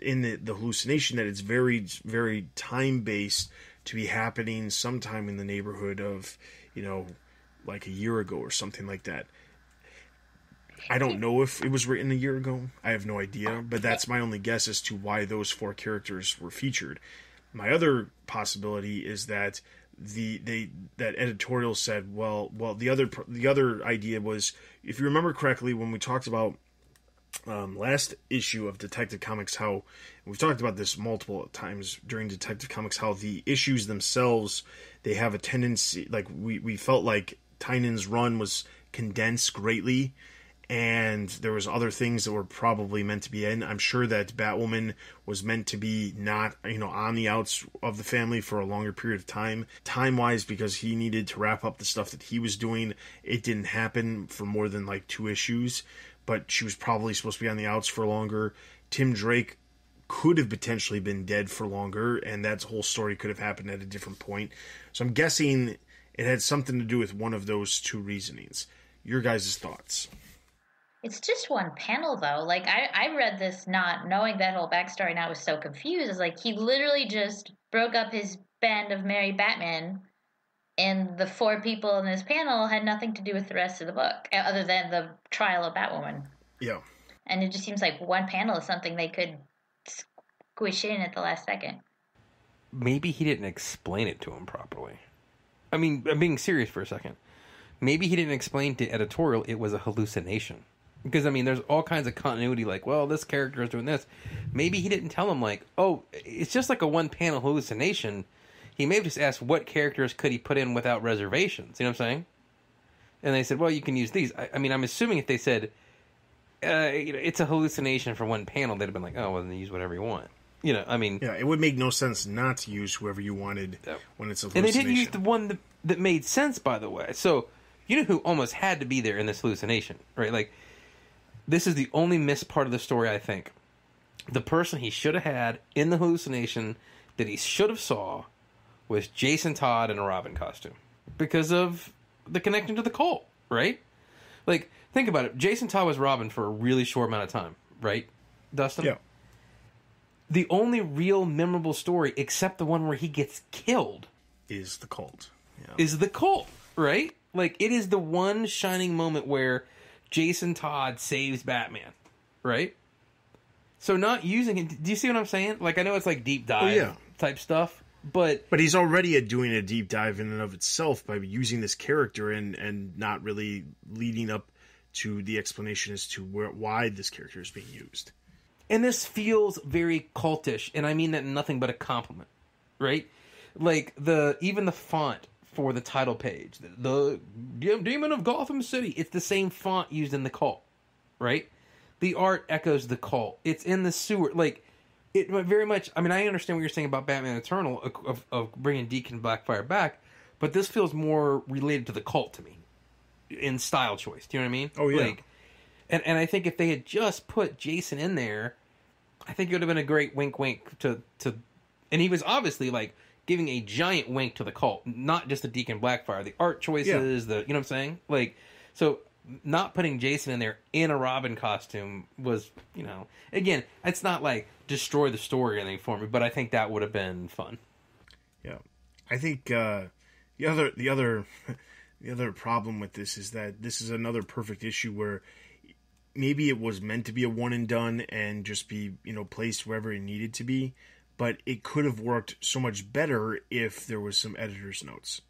in the hallucination, that it's very, very time based to be happening sometime in the neighborhood of, you know, like a year ago or something like that. I don't know if it was written a year ago. I have no idea, but that's my only guess as to why those four characters were featured. My other possibility is that that editorial said, well, the other idea was, if you remember correctly, when we talked about last issue of Detective Comics, how we've talked about this multiple times during Detective Comics, how the issues themselves, they have a tendency, like we felt like Tynan's run was condensed greatly, and there was other things that were probably meant to be in. I'm sure that Batwoman was meant to be not, you know, on the outs of the family for a longer period of time-wise, because he needed to wrap up the stuff that he was doing. It didn't happen for more than like 2 issues, but she was probably supposed to be on the outs for longer. Tim Drake could have potentially been dead for longer, and that whole story could have happened at a different point. So I'm guessing it had something to do with one of those two reasonings. Your guys' thoughts? It's just one panel, though. Like, I read this not knowing that whole backstory, and I was so confused. It's like he literally just broke up his band of Merry Batman, and the 4 people in this panel had nothing to do with the rest of the book, other than the trial of Batwoman. Yeah. And it just seems like one panel is something they could squish in at the last second. Maybe he didn't explain it to him properly. I mean, I'm being serious for a second. Maybe he didn't explain to editorial it was a hallucination. Because, I mean, there's all kinds of continuity, like, well, this character is doing this. Maybe he didn't tell him, like, oh, it's just like a one-panel hallucination. He may have just asked what characters could he put in without reservations. You know what I'm saying? And they said, well, you can use these. I mean, I'm assuming if they said, it's a hallucination for one panel, they'd have been like, oh, well, then use whatever you want. You know, I mean... Yeah, it would make no sense not to use whoever you wanted when it's a hallucination. And they didn't use the one that made sense, by the way. So, you know who almost had to be there in this hallucination, right? Like, this is the only missed part of the story, I think. The person he should have had in the hallucination that he should have saw was Jason Todd in a Robin costume. Because of the connection to the cult, right? Like, think about it. Jason Todd was Robin for a really short amount of time, right, Dustin? Yeah. The only real memorable story, except the one where he gets killed, is the cult. Yeah. Is the cult, right? Like, it is the one shining moment where Jason Todd saves Batman, right? So not using it. Do you see what I'm saying? Like, I know it's like deep dive type stuff, but he's already doing a deep dive in and of itself by using this character and not really leading up to the explanation as to why this character is being used. And this feels very cultish, and I mean that in nothing but a compliment, right? Like even the font for the title page, the Demon of Gotham City, it's the same font used in the Cult, right? The art echoes the Cult. It's in the sewer. Like, it very much... I mean, I understand what you're saying about Batman Eternal, of bringing Deacon Blackfire back, but this feels more related to the Cult to me, in style choice. Do you know what I mean? Oh, yeah. Like, and I think if they had just put Jason in there, I think it would have been a great wink-wink to... And he was obviously, like, giving a giant wink to the Cult, not just the Deacon Blackfire. The art choices, you know what I'm saying? Like, so... Not putting Jason in there in a Robin costume was, again, it's not like destroy the story or anything for me, but I think that would have been fun. Yeah, I think the other problem with this is that this is another perfect issue where maybe it was meant to be a one and done and just be placed wherever it needed to be, but it could have worked so much better if there was some editor's notes.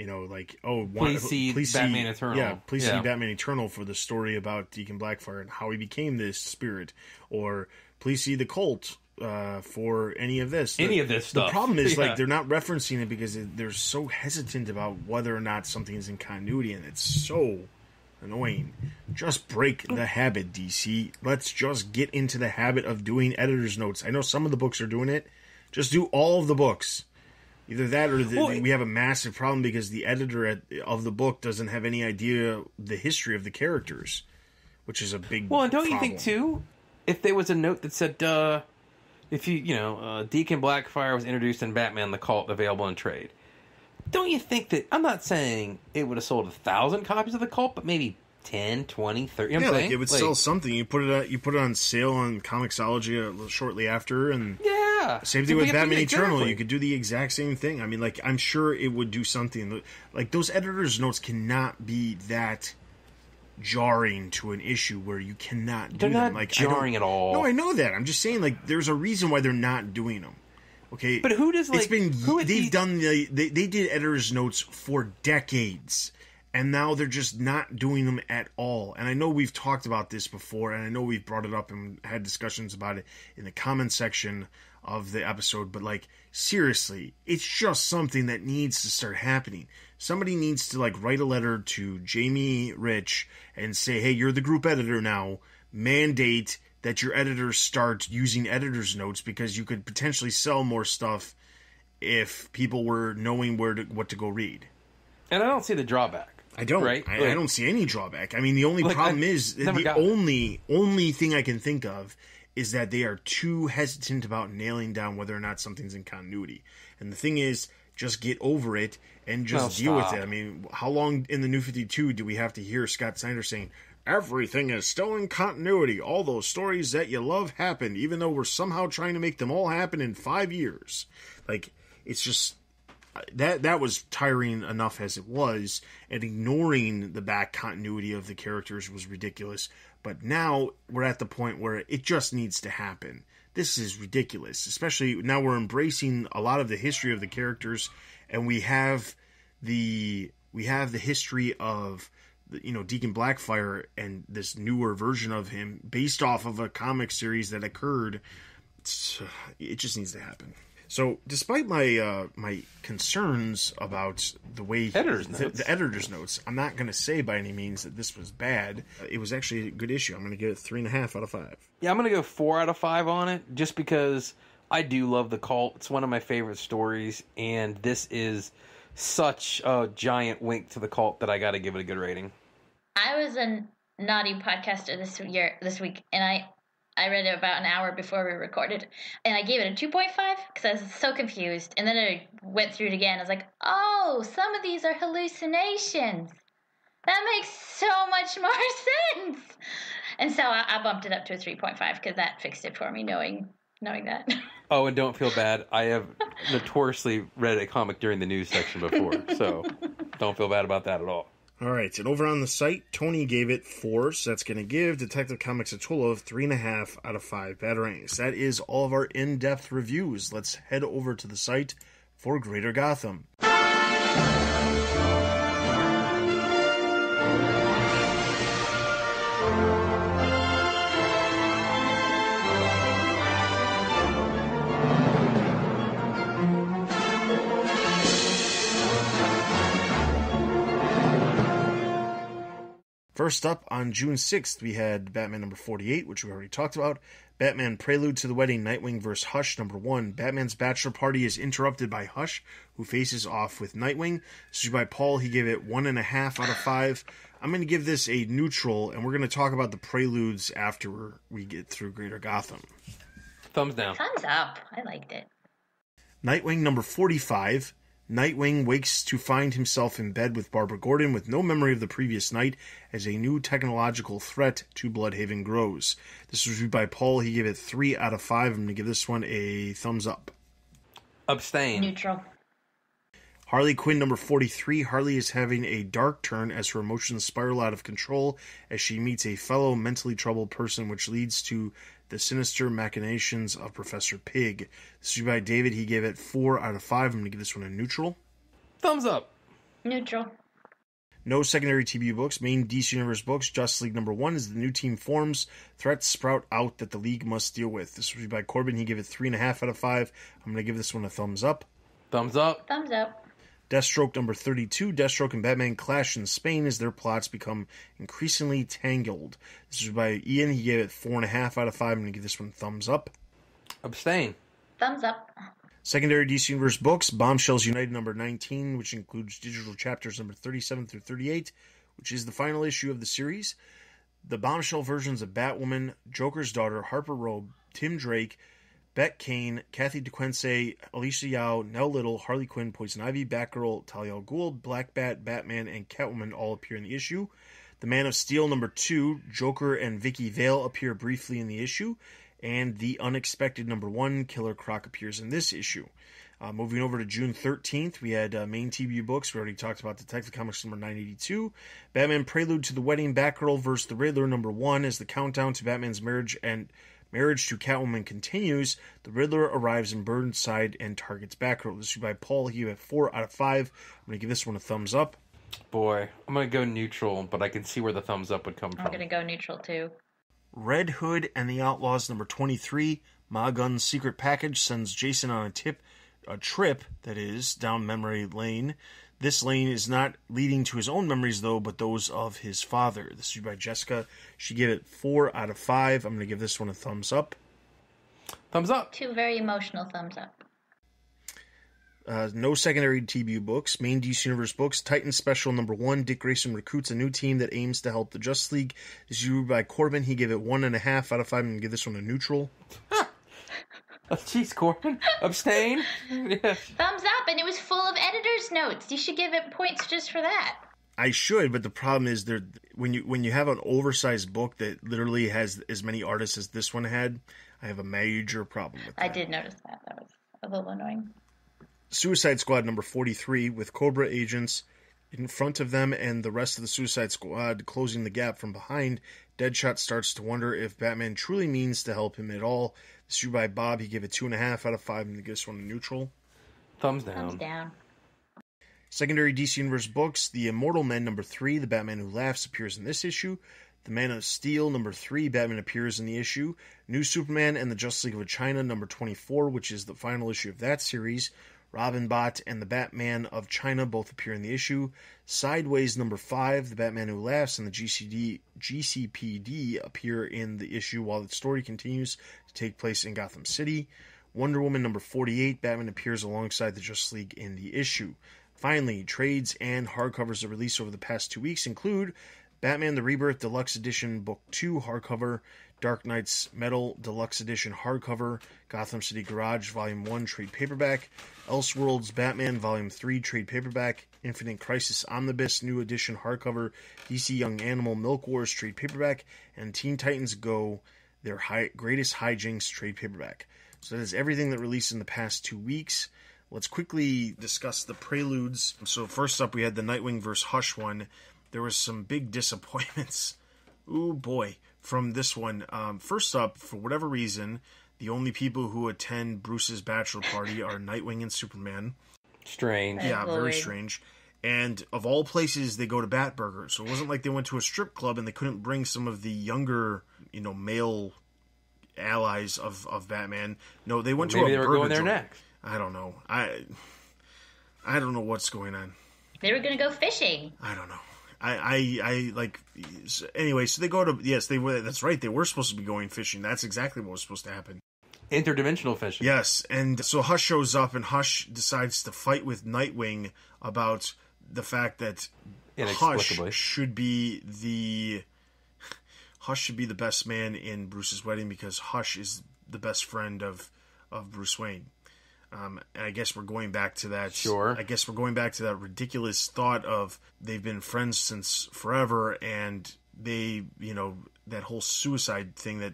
Please see Batman Eternal. Yeah, please see Batman Eternal for the story about Deacon Blackfire and how he became this spirit. Or please see the Cult for any of this. Any of this stuff. The problem is, they're not referencing it because they're so hesitant about whether or not something is in continuity, and it's so annoying. Just break the habit, DC. Let's just get into the habit of doing editor's notes. I know some of the books are doing it. Just do all of the books. Either that or we have a massive problem because the editor of the book doesn't have any idea the history of the characters, which is a big problem. Well, and don't you think, too, if there was a note that said, if Deacon Blackfire was introduced in Batman the Cult, available in trade, don't you think that, I'm not saying it would have sold 1,000 copies of the Cult, but maybe 10, 20, 30, you know what I'm saying? It would sell something. You put it on sale on Comixology shortly after, and same thing with Batman Eternal. You could do the exact same thing. I mean, I'm sure it would do something. Like, those editor's notes cannot be that jarring to an issue where you cannot do them. They're not jarring at all. No, I know that. I'm just saying, there's a reason why they're not doing them. Okay, but who does they did editor's notes for decades. And now they're just not doing them at all. And I know we've talked about this before, and I know we've brought it up and had discussions about it in the comment section of the episode. But, seriously, it's just something that needs to start happening. Somebody needs to, write a letter to Jamie Rich and say, hey, you're the group editor now. Mandate that your editors start using editor's notes because you could potentially sell more stuff if people were knowing what to go read. And I don't see the drawback. I don't. Right? I don't see any drawback. I mean, the only problem is the only thing I can think of is that they are too hesitant about nailing down whether or not something's in continuity. And the thing is, just get over it and just deal with it. I mean, how long in the New 52 do we have to hear Scott Snyder saying, everything is still in continuity. All those stories that you love happened, even though we're somehow trying to make them all happen in 5 years. It's just... That was tiring enough as it was, and ignoring the back continuity of the characters was ridiculous. But now we're at the point where it just needs to happen. This is ridiculous, especially now we're embracing a lot of the history of the characters, and we have the history of Deacon Blackfire and this newer version of him based off of a comic series that occurred. It just needs to happen. So, despite my concerns about the way the editor's notes, I'm not going to say by any means that this was bad. It was actually a good issue. I'm going to give it 3.5 out of 5. Yeah, I'm going to go 4 out of 5 on it, just because I do love the Cult. It's one of my favorite stories, and this is such a giant wink to the Cult that I got to give it a good rating. I was a naughty podcaster this week, and I read it about an hour before we recorded, and I gave it a 2.5 because I was so confused. And then I went through it again. I was like, oh, some of these are hallucinations. That makes so much more sense. And so I bumped it up to a 3.5 because that fixed it for me, knowing that. Oh, and don't feel bad. I have notoriously read a comic during the news section before, so don't feel bad about that at all. All right, and over on the site, Tony gave it 4, so that's going to give Detective Comics a total of 3.5 out of 5 Batarangs. That is all of our in-depth reviews. Let's head over to the site for Greater Gotham. First up, on June 6th, we had Batman number 48, which we already talked about. Batman Prelude to the Wedding, Nightwing vs. Hush, number 1. Batman's bachelor party is interrupted by Hush, who faces off with Nightwing. This is by Paul. He gave it 1.5 out of 5. I'm going to give this a neutral, and we're going to talk about the preludes after we get through Greater Gotham. Thumbs down. Thumbs up. I liked it. Nightwing number 45. Nightwing wakes to find himself in bed with Barbara Gordon with no memory of the previous night as a new technological threat to Bloodhaven grows. This was reviewed by Paul. He gave it 3 out of 5. I'm going to give this one a thumbs up. Abstain. Neutral. Harley Quinn number 43. Harley is having a dark turn as her emotions spiral out of control as she meets a fellow mentally troubled person, which leads to the sinister machinations of Professor Pig. This is by David. He gave it 4 out of 5. I'm going to give this one a neutral. Thumbs up. Neutral. No secondary TBU books. Main DC Universe books. Justice League number 1 is the new team forms. Threats sprout out that the League must deal with. This was by Corbin. He gave it 3.5 out of 5. I'm going to give this one a thumbs up. Thumbs up. Thumbs up. Deathstroke number 32. Deathstroke and Batman clash in Spain as their plots become increasingly tangled. This is by Ian. He gave it 4.5 out of 5. I'm going to give this one a thumbs up. Abstain. Thumbs up. Secondary DC Universe books. Bombshells United number 19, which includes digital chapters number 37 through 38, which is the final issue of the series. The Bombshell versions of Batwoman, Joker's daughter, Harper Robe, Tim Drake, Beck Kane, Kathy DeQuince, Alicia Yao, Nell Little, Harley Quinn, Poison Ivy, Batgirl, Talia al Ghul, Black Bat, Batman, and Catwoman all appear in the issue. The Man of Steel number 2, Joker and Vicky Vale appear briefly in the issue. And The Unexpected number 1, Killer Croc appears in this issue. Moving over to June 13th, we had main TBU books. We already talked about Detective Comics number 982. Batman Prelude to the Wedding, Batgirl vs. the Riddler number 1 as the countdown to Batman's marriage to Catwoman continues. The Riddler arrives in Burnside and targets Batgirl. This is by Paul. He gave it 4 out of 5. I'm going to give this one a thumbs up. Boy, I'm going to go neutral, but I can see where the thumbs up would come from. I'm going to go neutral too. Red Hood and the Outlaws number 23. Ma Gun's secret package sends Jason on a trip down memory lane. This lane is not leading to his own memories, though, but those of his father. This is by Jessica. She gave it 4 out of 5. I'm going to give this one a thumbs up. Thumbs up. 2 very emotional thumbs up. No secondary TBU books. Main DC Universe books. Titan Special number 1. Dick Grayson recruits a new team that aims to help the Justice League. This is reviewed by Corbin. He gave it 1.5 out of 5. I'm going to give this one a neutral. Jeez, Corbin. Abstain? Yes. Thumbs up, and it was full of editor's notes. You should give it points just for that. I should, but the problem is when you have an oversized book that literally has as many artists as this one had, I have a major problem with that. I did notice that. That was a little annoying. Suicide Squad number 43 with Cobra agents in front of them and the rest of the Suicide Squad closing the gap from behind. Deadshot starts to wonder if Batman truly means to help him at all. This is by Bob. He gave it 2.5 out of 5 and gives one a neutral. Thumbs down. Thumbs down. Secondary DC Universe books. The Immortal Men number 3, The Batman Who Laughs, appears in this issue. The Man of Steel number 3, Batman appears in the issue. New Superman and the Justice League of China number 24, which is the final issue of that series. Robin Bot and the Batman of China both appear in the issue. Sideways number 5, The Batman Who Laughs and the GCPD appear in the issue while the story continues to take place in Gotham City. Wonder Woman number 48, Batman appears alongside the Justice League in the issue. Finally, trades and hardcovers that released over the past 2 weeks include Batman the Rebirth Deluxe Edition Book 2 hardcover, Dark Knight's Metal Deluxe Edition hardcover, Gotham City Garage Volume 1 trade paperback, Elseworlds Batman Volume 3 trade paperback, Infinite Crisis Omnibus New Edition hardcover, DC Young Animal Milk Wars trade paperback, and Teen Titans Go, their greatest hijinks trade paperback. So that is everything that released in the past 2 weeks. Let's quickly discuss the preludes. So first up, we had the Nightwing vs. Hush one. there was some big disappointments. Ooh, boy, from this one. First up, for whatever reason, the only people who attend Bruce's bachelor party are Nightwing and Superman. Strange. Yeah, very strange. And of all places, they go to Batburger. So it wasn't like they went to a strip club and they couldn't bring some of the younger, male allies of Batman. No, they went to a burger joint. Maybe they were going there next. I don't know. I don't know what's going on. They were going to go fishing. I don't know. I like, anyway, so they go to, yes, they were, that's right, they were supposed to be going fishing. That's exactly what was supposed to happen. Interdimensional fishing. Yes, and so Hush shows up, and Hush decides to fight with Nightwing about the fact that Hush should be the best man in Bruce's wedding because Hush is the best friend of Bruce Wayne. And I guess we're going back to that. Sure. I guess we're going back to that ridiculous thought of they've been friends since forever, and they, that whole suicide thing that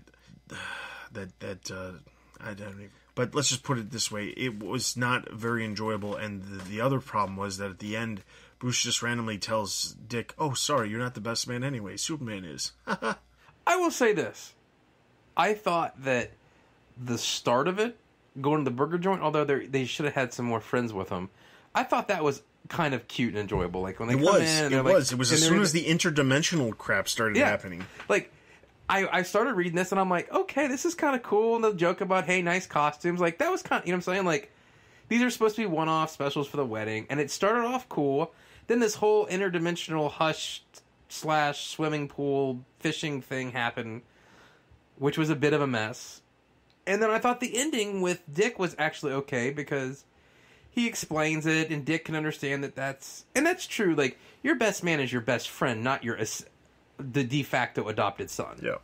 I don't even. But let's just put it this way: it was not very enjoyable. And the other problem was that at the end, Bruce just randomly tells Dick, "Oh, sorry, you're not the best man anyway. Superman is." I will say this: I thought that the start of it, going to the burger joint, although they should have had some more friends with them, I thought that was kind of cute and enjoyable. Like when they come in, it was as soon as the interdimensional crap started happening. Like I started reading this and I'm like, okay, this is kind of cool. And the joke about, hey, nice costumes, like that was kind of, you know what I'm saying? Like these are supposed to be one-off specials for the wedding, and it started off cool. Then this whole interdimensional Hush / swimming pool fishing thing happened, which was a bit of a mess. And then I thought the ending with Dick was actually okay because he explains it and Dick can understand that's true. Like, your best man is your best friend, not the de facto adopted son. Yeah.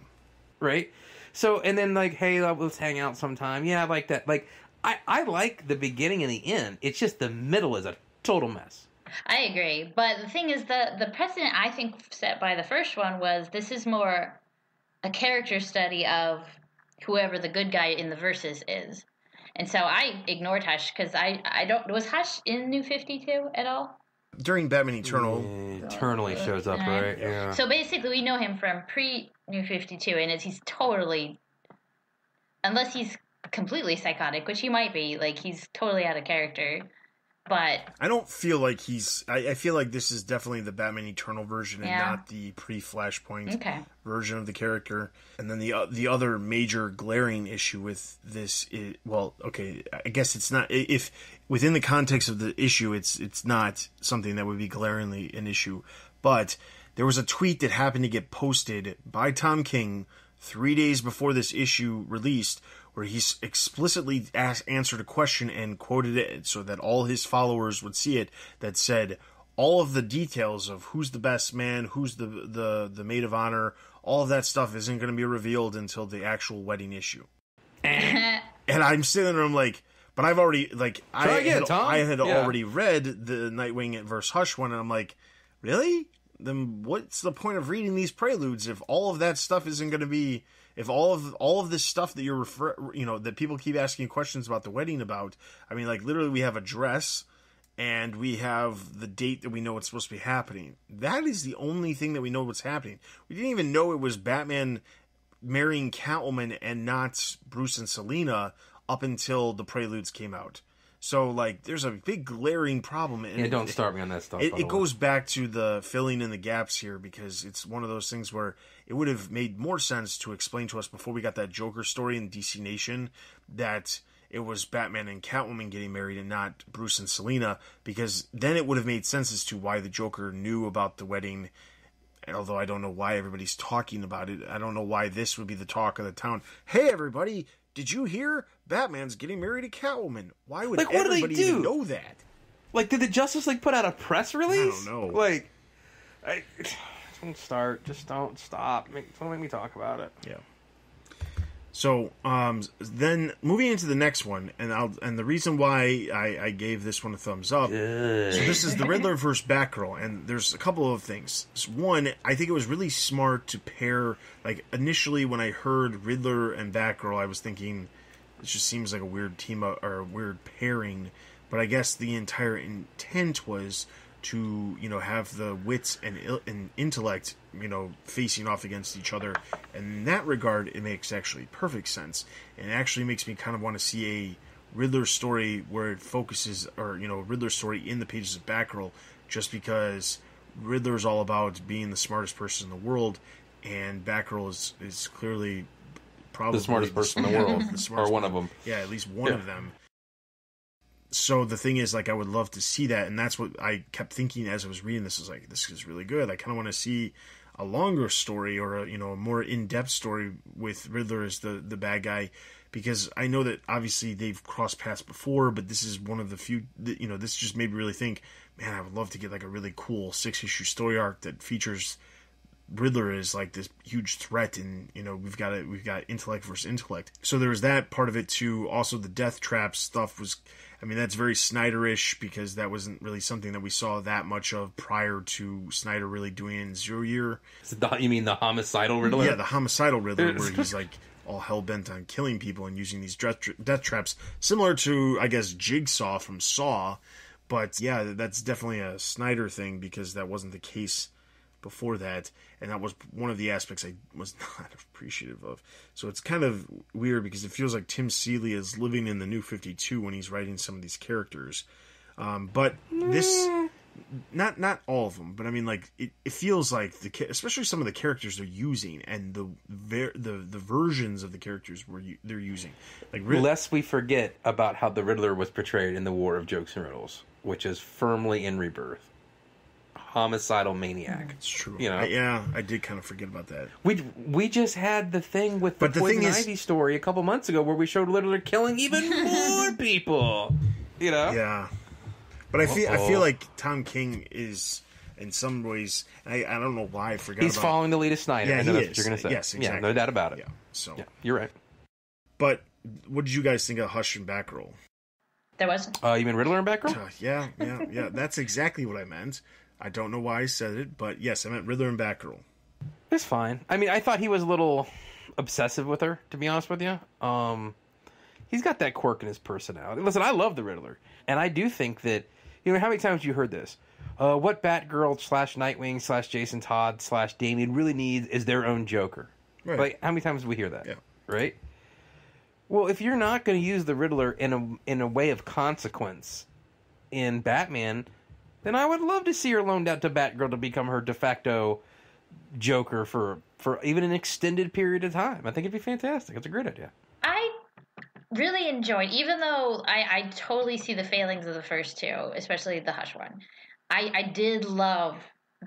Right? So, and then like, hey, let's hang out sometime. Yeah, I like that. Like, I like the beginning and the end. It's just the middle is a total mess. I agree. But the thing is, the precedent I think set by the first one was this is more a character study of whoever the good guy in the verses is. And so I ignored Hush because I don't... Was Hush in New 52 at all? During Batman Eternal. Eternally shows up, right? Yeah. So basically we know him from pre-New 52, and he's totally... Unless he's completely psychotic, which he might be, like, he's totally out of character. But I don't feel like he's... I feel like this is definitely the Batman Eternal version and not the pre-Flashpoint version of the character. And then the other major glaring issue with this is... Well, okay, I guess it's not... If within the context of the issue, it's not something that would be glaringly an issue. But there was a tweet that happened to get posted by Tom King 3 days before this issue released, where he explicitly answered a question and quoted it so that all his followers would see it, that said all of the details of who's the best man, who's the maid of honor, all of that stuff isn't going to be revealed until the actual wedding issue. And I'm sitting there, I'm like, but I've already, like, I had already read the Nightwing versus Hush one, and I'm like, really? Then what's the point of reading these preludes if all of that stuff isn't going to be... If all of this stuff that that people keep asking questions about the wedding about, I mean, like, literally we have a dress and we have the date that we know it's supposed to be happening. That is the only thing that we know what's happening. We didn't even know it was Batman marrying Catwoman and not Bruce and Selina up until the preludes came out. So, like, there's a big glaring problem. And don't start me on that stuff. It goes back to the filling in the gaps here, because it's one of those things where it would have made more sense to explain to us before we got that Joker story in DC Nation that it was Batman and Catwoman getting married and not Bruce and Selina, because then it would have made sense as to why the Joker knew about the wedding. Although I don't know why everybody's talking about it. I don't know why this would be the talk of the town. Hey, everybody! Did you hear Batman's getting married to Catwoman? Why would everybody even know that? Like, did the Justice League put out a press release? I don't know. Like, don't start. Just don't stop. Don't make me talk about it. Yeah. So, then moving into the next one, and the reason why I gave this one a thumbs up. Good. So this is the Riddler versus Batgirl, and there's a couple of things. One, I think it was really smart to pair. Like, initially when I heard Riddler and Batgirl, I was thinking it just seems like a weird team up or a weird pairing. But I guess the entire intent was to, have the wits and intellect, facing off against each other. And in that regard, it makes actually perfect sense. And it actually makes me kind of want to see a Riddler story where it focuses, or, Riddler story in the pages of Batgirl, just because Riddler is all about being the smartest person in the world, and Batgirl is clearly probably the smartest person in the world, or one of them. Yeah, at least one of them. So the thing is, I would love to see that, and that's what I kept thinking as I was reading this. This is really good. I kind of want to see a longer story, or a more in-depth story with Riddler as the bad guy, because I know that obviously they've crossed paths before, but this is one of the few, this just made me really think, man, I would love to get a really cool 6-issue story arc that features Riddler as this huge threat, and we've got intellect versus intellect. So there was that part of it too. Also, the death trap stuff was, that's very Snyderish, because that wasn't really something that we saw that much of prior to Snyder really doing it in Zero Year. You mean the homicidal Riddler? Yeah, the homicidal Riddler, where he's all hell-bent on killing people and using these death traps, similar to, I guess, Jigsaw from Saw. But yeah, that's definitely a Snyder thing, because that wasn't the case before that, and that was one of the aspects I was not appreciative of. So it's kind of weird, because it feels like Tim Seeley is living in the New 52 when he's writing some of these characters. But this, not all of them, but it feels like especially some of the characters they're using, and the versions of the characters they're using. Lest we forget about how the Riddler was portrayed in the War of Jokes and Riddles, which is firmly in Rebirth. Homicidal maniac. It's true. I did kind of forget about that. We just had the thing with the Poison Ivy story a couple months ago, where we showed Riddler killing even more people. Yeah. But I feel like Tom King is, in some ways, I don't know why I forgot. He's following the lead of Snyder. Yeah, I know that's what you're going to say. Yes, exactly. Yeah, no doubt about it. Yeah. So. Yeah, you're right. But what did you guys think of Hush and Batgirl? There wasn't. You mean Riddler and Batgirl? Yeah. That's exactly what I meant. I don't know why I said it, but yes, I meant Riddler and Batgirl. It's fine. I thought he was a little obsessive with her, to be honest with you. He's got that quirk in his personality. Listen, I love the Riddler, and I do think that, how many times have you heard this? What Batgirl / Nightwing / Jason Todd / Damian really needs is their own Joker. Right. How many times do we hear that? Yeah. Right? Well, if you're not going to use the Riddler in a way of consequence in Batman, then I would love to see her loaned out to Batgirl to become her de facto Joker for even an extended period of time. I think it'd be fantastic. It's a great idea. I really enjoyed, even though I totally see the failings of the first two, especially the Hush one. I did love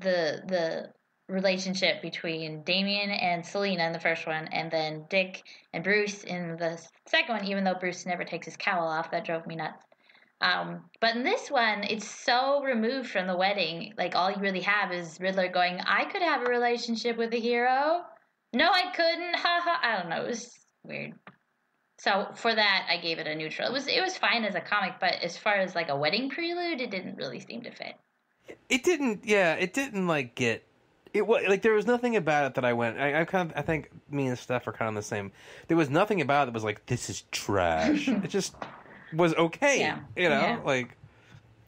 the relationship between Damian and Selina in the first one, and then Dick and Bruce in the second one, even though Bruce never takes his cowl off. That drove me nuts. But in this one, it's so removed from the wedding. All you really have is Riddler going, I could have a relationship with a hero. No, I couldn't. Ha ha. I don't know. It was weird. So for that, I gave it a neutral. It was fine as a comic, but as far as a wedding prelude, it didn't really seem to fit. It didn't get. It was there was nothing about it that I went. I think me and Steph are kind of the same. There was nothing about it that was this is trash. It just was okay. Yeah.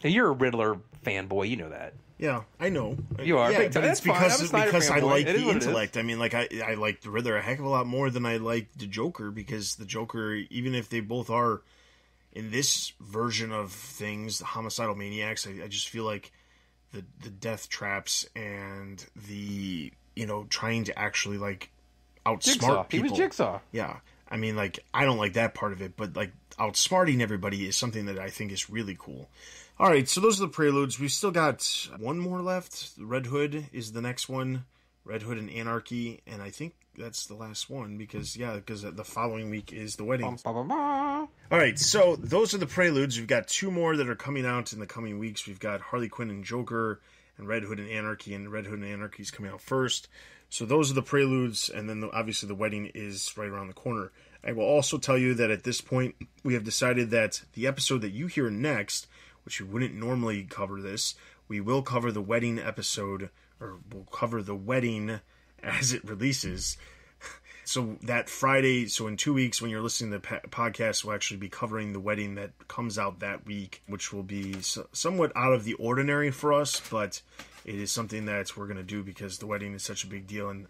You're a Riddler fanboy, you know that. Yeah, I know. You are. Yeah, but it's because I like the intellect. It I like the Riddler a heck of a lot more than I like the Joker, because the Joker, even if they both are in this version of things, the homicidal maniacs, I just feel like the death traps and the trying to actually outsmart people. He was Jigsaw. Yeah. I don't like that part of it, but outsmarting everybody is something that I think is really cool. All right, so those are the preludes. We've still got one more left. Red Hood is the next one. Red Hood and Anarchy, and I think that's the last one, because the following week is the wedding. All right, so those are the preludes. We've got two more that are coming out in the coming weeks. We've got Harley Quinn and Joker, and Red Hood and Anarchy, and Red Hood and Anarchy is coming out first. So those are the preludes, and then obviously the wedding is right around the corner. I will also tell you that at this point, we have decided that the episode that you hear next, which we wouldn't normally cover this, we will cover the wedding episode, or we'll cover the wedding as it releases. So that Friday, so in 2 weeks, when you're listening to the podcast, we'll actually be covering the wedding that comes out that week, which will be somewhat out of the ordinary for us, but it is something that we're going to do because the wedding is such a big deal, and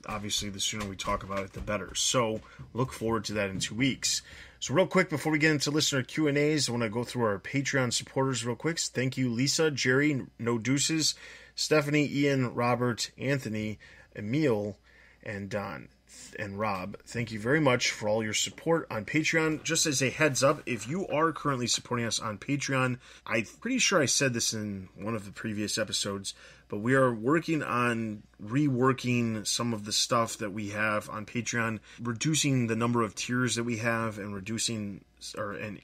obviously the sooner we talk about it, the better. So look forward to that in 2 weeks. So real quick, before we get into listener Q&As, I want to go through our Patreon supporters real quick. Thank you, Lisa, Jerry, No Deuces, Stephanie, Ian, Robert, Anthony, Emil, and Don, and Rob. Thank you very much for all your support on Patreon. Just as a heads up, if you are currently supporting us on Patreon, I'm pretty sure I said this in one of the previous episodes, but we are working on reworking some of the stuff that we have on Patreon, reducing the number of tiers that we have, and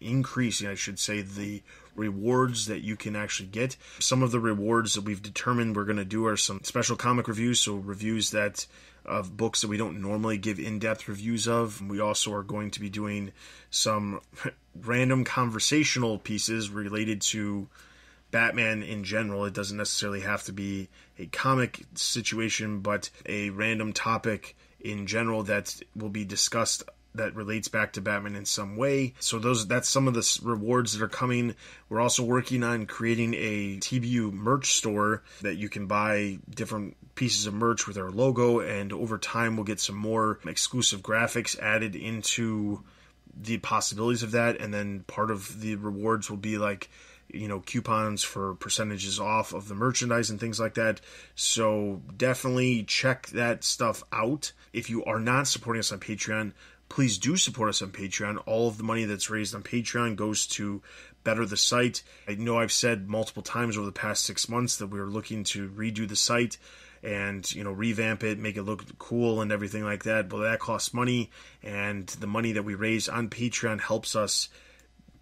increasing, I should say, the rewards that you can actually get. Some of the rewards that we've determined we're going to do are some special comic reviews, so reviews that of books that we don't normally give in-depth reviews of. We also are going to be doing some random conversational pieces related to Batman in general. It doesn't necessarily have to be a comic situation, but a random topic in general that will be discussed that relates back to Batman in some way. So that's some of the rewards that are coming. We're also working on creating a TBU merch store that you can buy different pieces of merch with our logo, and over time we'll get some more exclusive graphics added into the possibilities of that, and then part of the rewards will be like, coupons for percentages off of the merchandise and things like that. So definitely check that stuff out. If you are not supporting us on Patreon, please do support us on Patreon. All of the money that's raised on Patreon goes to better the site. I know I've said multiple times over the past 6 months that we're looking to redo the site and, revamp it, make it look cool and everything like that. But that costs money, and the money that we raise on Patreon helps us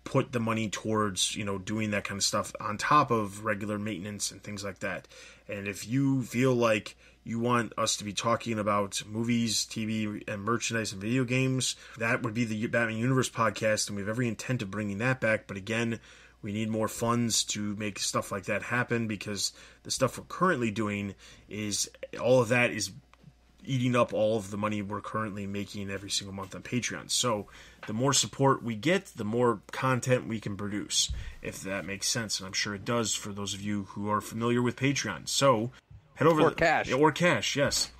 put the money towards, doing that kind of stuff on top of regular maintenance and things like that. And if you feel like you want us to be talking about movies, TV, and merchandise and video games, that would be the Batman Universe podcast, and we have every intent of bringing that back. But again, we need more funds to make stuff like that happen, because the stuff we're currently doing is, all of that is eating up all of the money we're currently making every single month on Patreon. So the more support we get, the more content we can produce, if that makes sense. And I'm sure it does for those of you who are familiar with Patreon. So head over cash. Or cash, yes.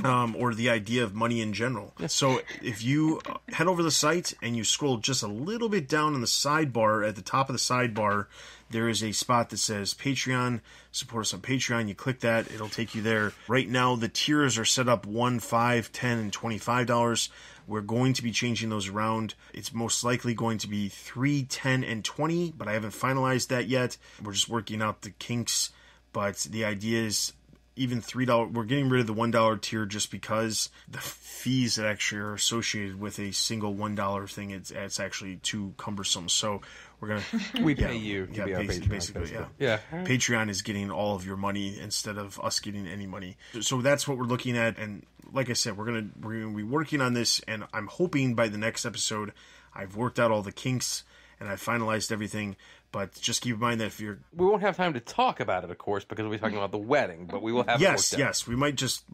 Or the idea of money in general. So if you head over the site and you scroll just a little bit down in the sidebar, at the top of the sidebar, there is a spot that says Patreon. Support us on Patreon. You click that, it'll take you there. Right now, the tiers are set up $1, $5, $10, and $25. We're going to be changing those around. It's most likely going to be $3, $10, and $20, but I haven't finalized that yet. We're just working out the kinks, but the idea is even $3. We're getting rid of the $1 tier just because the fees that actually are associated with a single $1 thing, it's actually too cumbersome. So we're gonna pay you to be our Patreon, basically. Yeah. Patreon is getting all of your money instead of us getting any money. So that's what we're looking at. And like I said, we're gonna be working on this, and I'm hoping by the next episode I've worked out all the kinks and I've finalized everything. But just keep in mind that we won't have time to talk about it, of course, because we'll be talking about the wedding. But we will have yes. We might just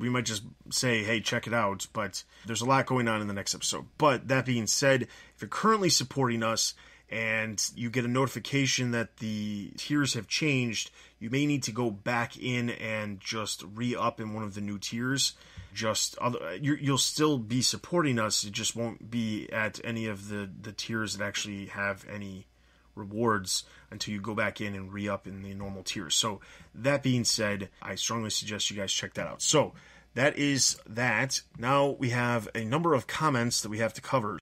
say, hey, check it out. But there's a lot going on in the next episode. But that being said, if you're currently supporting us and you get a notification that the tiers have changed, you may need to go back in and just re-up in one of the new tiers. You'll still be supporting us. It just won't be at any of the tiers that actually have any rewards until you go back in and re-up in the normal tiers. So that being said, I strongly suggest you guys check that out. So that is that. Now we have a number of comments that we have to cover.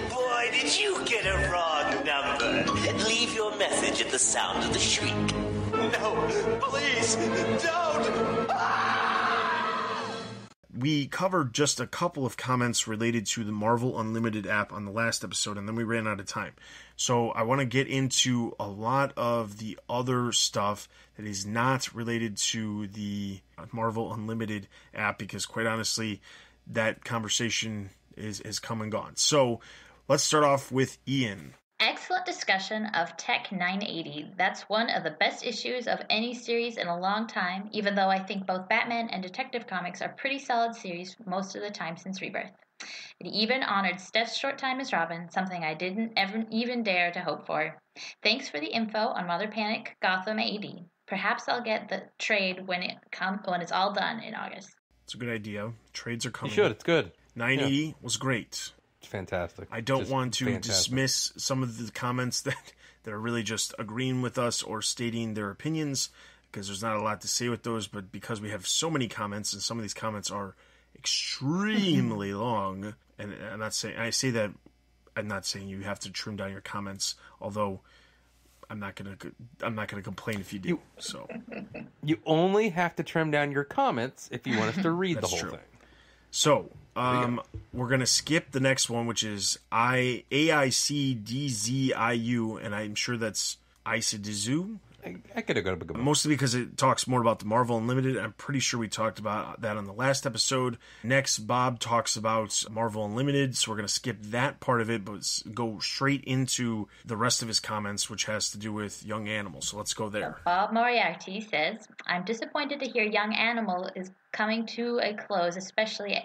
Boy, did you get a wrong number. Leave your message at the sound of the shriek. No, please, don't! We covered just a couple of comments related to the Marvel Unlimited app on the last episode, and then we ran out of time. So I want to get into a lot of the other stuff that is not related to the Marvel Unlimited app, because quite honestly, that conversation is come and gone. So let's start off with Ian. X excellent discussion of Tech 980. That's one of the best issues of any series in a long time, even though I think both Batman and Detective Comics are pretty solid series most of the time since Rebirth. It even honored Steph's short time as Robin, something I didn't ever even dare to hope for. Thanks for the info on Mother Panic Gotham AD. Perhaps I'll get the trade when it's all done in August. It's a good idea. Trades are coming. You should. It's good. 980 was great. It's fantastic. I don't want to dismiss some of the comments that are really just agreeing with us or stating their opinions, because there's not a lot to say with those, but because we have so many comments, and some of these comments are extremely long, and I'm not saying you have to trim down your comments, although I'm not gonna complain if you do. So you only have to trim down your comments if you want us to read the whole thing. So we're gonna skip the next one, which is AICDZIU, and I'm sure that's Isidizu. I could have got a good one. Mostly because it talks more about the Marvel Unlimited. I'm pretty sure we talked about that on the last episode. Next, Bob talks about Marvel Unlimited, so we're going to skip that part of it, but go straight into the rest of his comments, which has to do with Young Animal. So let's go there. Bob Moriarty says, I'm disappointed to hear Young Animal is coming to a close, especially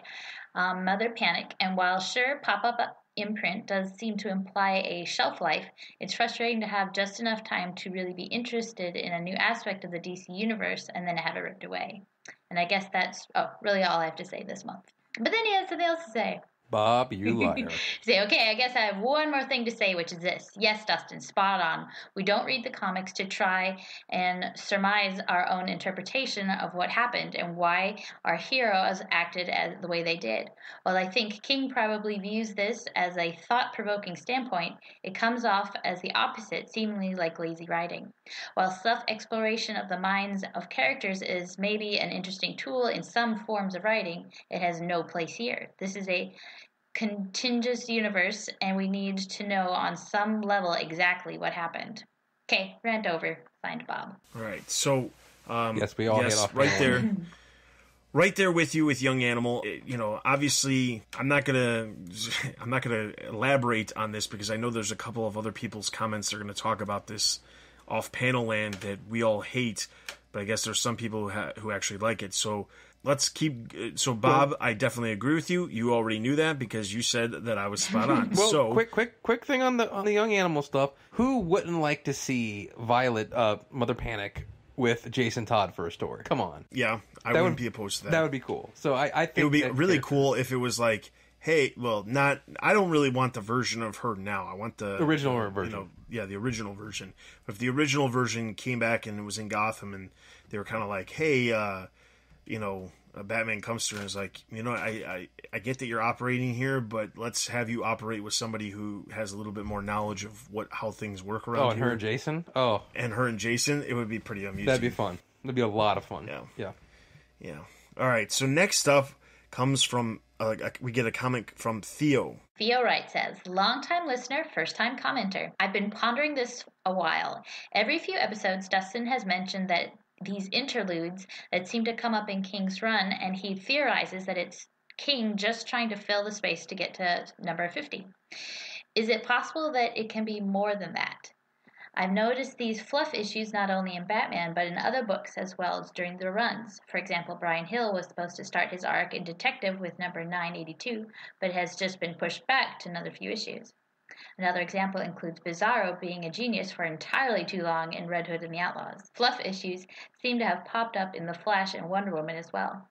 Mother Panic, and while sure pop-up imprint does seem to imply a shelf life, it's frustrating to have just enough time to really be interested in a new aspect of the DC universe and then have it ripped away. And I guess that's really all I have to say this month. But then he has something else to say. Bob, you liar. Say, okay, I guess I have one more thing to say, which is this. Yes, Dustin, spot on. We don't read the comics to try and surmise our own interpretation of what happened and why our heroes acted as the way they did. While I think King probably views this as a thought-provoking standpoint, it comes off as the opposite, seemingly like lazy writing. While self-exploration of the minds of characters is maybe an interesting tool in some forms of writing, it has no place here. This is a contingent universe, and we need to know on some level exactly what happened. Okay, rant over. Signed, Bob. All right, so yes, we all hit off right there. Right there with you with Young Animal. Obviously, I'm not gonna elaborate on this because I know there's a couple of other people's comments that are going to talk about this off panel land that we all hate, but I guess there's some people who actually like it. So let's keep. So Bob, I definitely agree with you. You already knew that because you said that I was spot on. Well, so quick thing on the Young Animal stuff. Who wouldn't like to see Violet, Mother Panic, with Jason Todd for a story? Come on. Yeah, I wouldn't be opposed to that. That would be cool. So I think it would be really cool if it was like, hey, well, not. I don't really want the version of her now. I want the original version. The original version. But if the original version came back and it was in Gotham, and they were kind of like, hey, Batman comes to her and is like, I get that you're operating here, but let's have you operate with somebody who has a little bit more knowledge of how things work around here. And her and Jason? And her and Jason, it would be pretty amusing. That'd be fun. That'd be a lot of fun. Yeah. All right, so next up comes from, we get a comment from Theo. Theo Wright says, long-time listener, first-time commenter. I've been pondering this a while. Every few episodes, Dustin has mentioned that these interludes that seem to come up in King's run, and he theorizes that it's King just trying to fill the space to get to number 50. Is it possible that it can be more than that? I've noticed these fluff issues not only in Batman, but in other books as well as during the runs. For example, Brian Hill was supposed to start his arc in Detective with number 982, but has just been pushed back to another few issues. Another example includes Bizarro being a genius for entirely too long in Red Hood and the Outlaws. Fluff issues seem to have popped up in The Flash and Wonder Woman as well.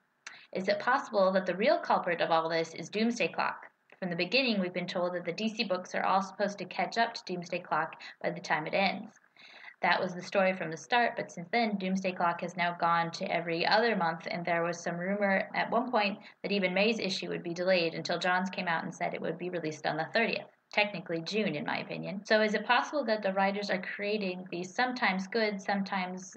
Is it possible that the real culprit of all this is Doomsday Clock? From the beginning, we've been told that the DC books are all supposed to catch up to Doomsday Clock by the time it ends. That was the story from the start, but since then, Doomsday Clock has now gone to every other month, and there was some rumor at one point that even May's issue would be delayed until Johns came out and said it would be released on the 30th. Technically June, in my opinion. So is it possible that the writers are creating these sometimes good, sometimes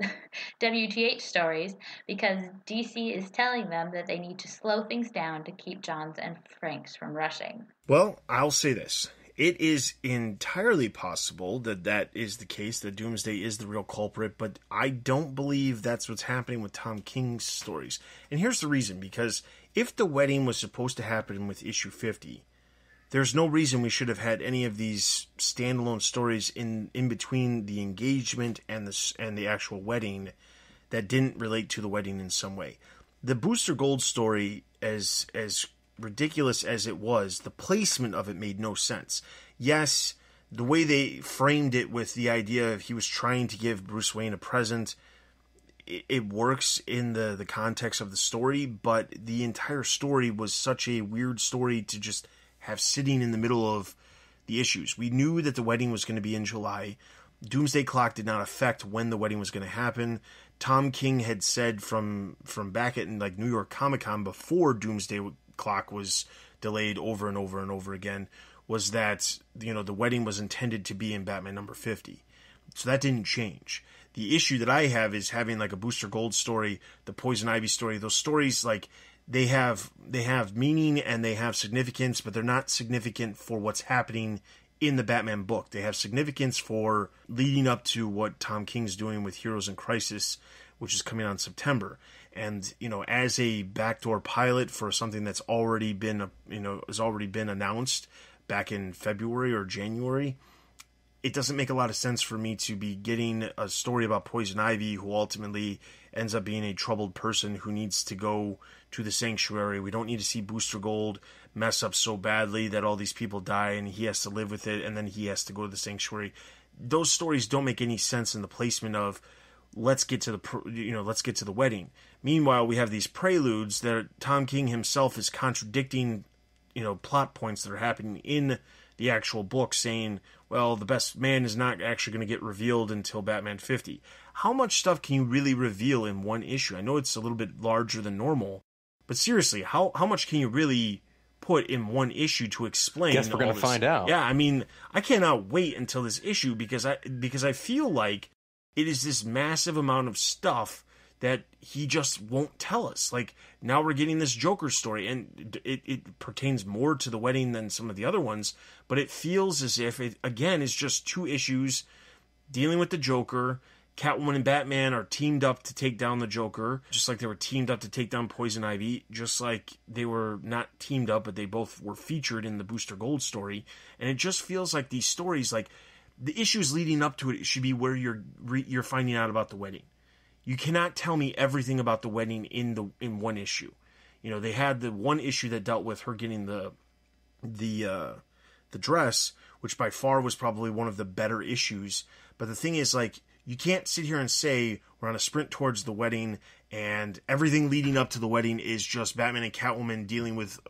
WTH stories because DC is telling them that they need to slow things down to keep Johns and Franks from rushing? Well, I'll say this. It is entirely possible that is the case, that Doomsday is the real culprit, but I don't believe that's what's happening with Tom King's stories. And here's the reason, because if the wedding was supposed to happen with issue 50, there's no reason we should have had any of these standalone stories in between the engagement and the actual wedding that didn't relate to the wedding in some way. The Booster Gold story, as ridiculous as it was, the placement of it made no sense. Yes, the way they framed it with the idea of he was trying to give Bruce Wayne a present, it works in the context of the story, but the entire story was such a weird story to just have sitting in the middle of the issues. We knew that the wedding was going to be in July. Doomsday Clock did not affect when the wedding was going to happen. Tom King had said from back at like New York Comic Con before Doomsday Clock was delayed over and over and over again, was that, you know, the wedding was intended to be in Batman number 50. So that didn't change. The issue that I have is having like a Booster Gold story, the Poison Ivy story. Those stories, like, they have meaning and they have significance, but they're not significant for what's happening in the Batman book. They have significance for leading up to what Tom King's doing with Heroes in Crisis, which is coming out in September. And, you know, as a backdoor pilot for something that's already been, has already been announced back in February or January, it doesn't make a lot of sense for me to be getting a story about Poison Ivy, who ultimately ends up being a troubled person who needs to go to the sanctuary. We don't need to see Booster Gold mess up so badly that all these people die and he has to live with it and then he has to go to the sanctuary. Those stories don't make any sense in the placement of let's get to the wedding. Meanwhile, we have these preludes that Tom King himself is contradicting, plot points that are happening in the actual book, saying, well, the best man is not actually going to get revealed until Batman 50. How much stuff can you really reveal in one issue? I know it's a little bit larger than normal, but seriously, how much can you really put in one issue to explain? Guess we're going to find out. Yeah, I mean, I cannot wait until this issue because I feel like it is this massive amount of stuff that he just won't tell us. Like, now we're getting this Joker story, and it pertains more to the wedding than some of the other ones, but it feels as if it, again, is just two issues dealing with the Joker. Catwoman and Batman are teamed up to take down the Joker, just like they were teamed up to take down Poison Ivy, just like they were not teamed up, but they both were featured in the Booster Gold story. And it just feels like these stories, like, the issues leading up to it should be where you're finding out about the wedding. You cannot tell me everything about the wedding in one issue. They had the one issue that dealt with her getting the dress, which by far was probably one of the better issues. But the thing is, like, you can't sit here and say we're on a sprint towards the wedding and everything leading up to the wedding is just Batman and Catwoman dealing with,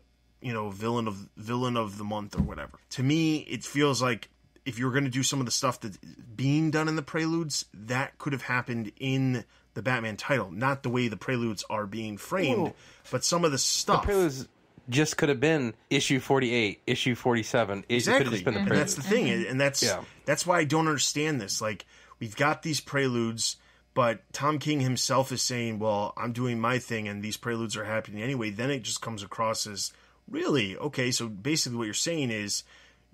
villain of the month or whatever. To me, it feels like if you were going to do some of the stuff that's being done in the preludes, that could have happened in the Batman title. Not the way the preludes are being framed, but some of the stuff. The preludes just could have been issue 48, issue 47. Exactly. It could have just been the and preludes. that's the thing. And that's why I don't understand this. Like, we've got these preludes, but Tom King himself is saying, well, I'm doing my thing and these preludes are happening anyway. Then it just comes across as, really? Okay, so basically what you're saying is,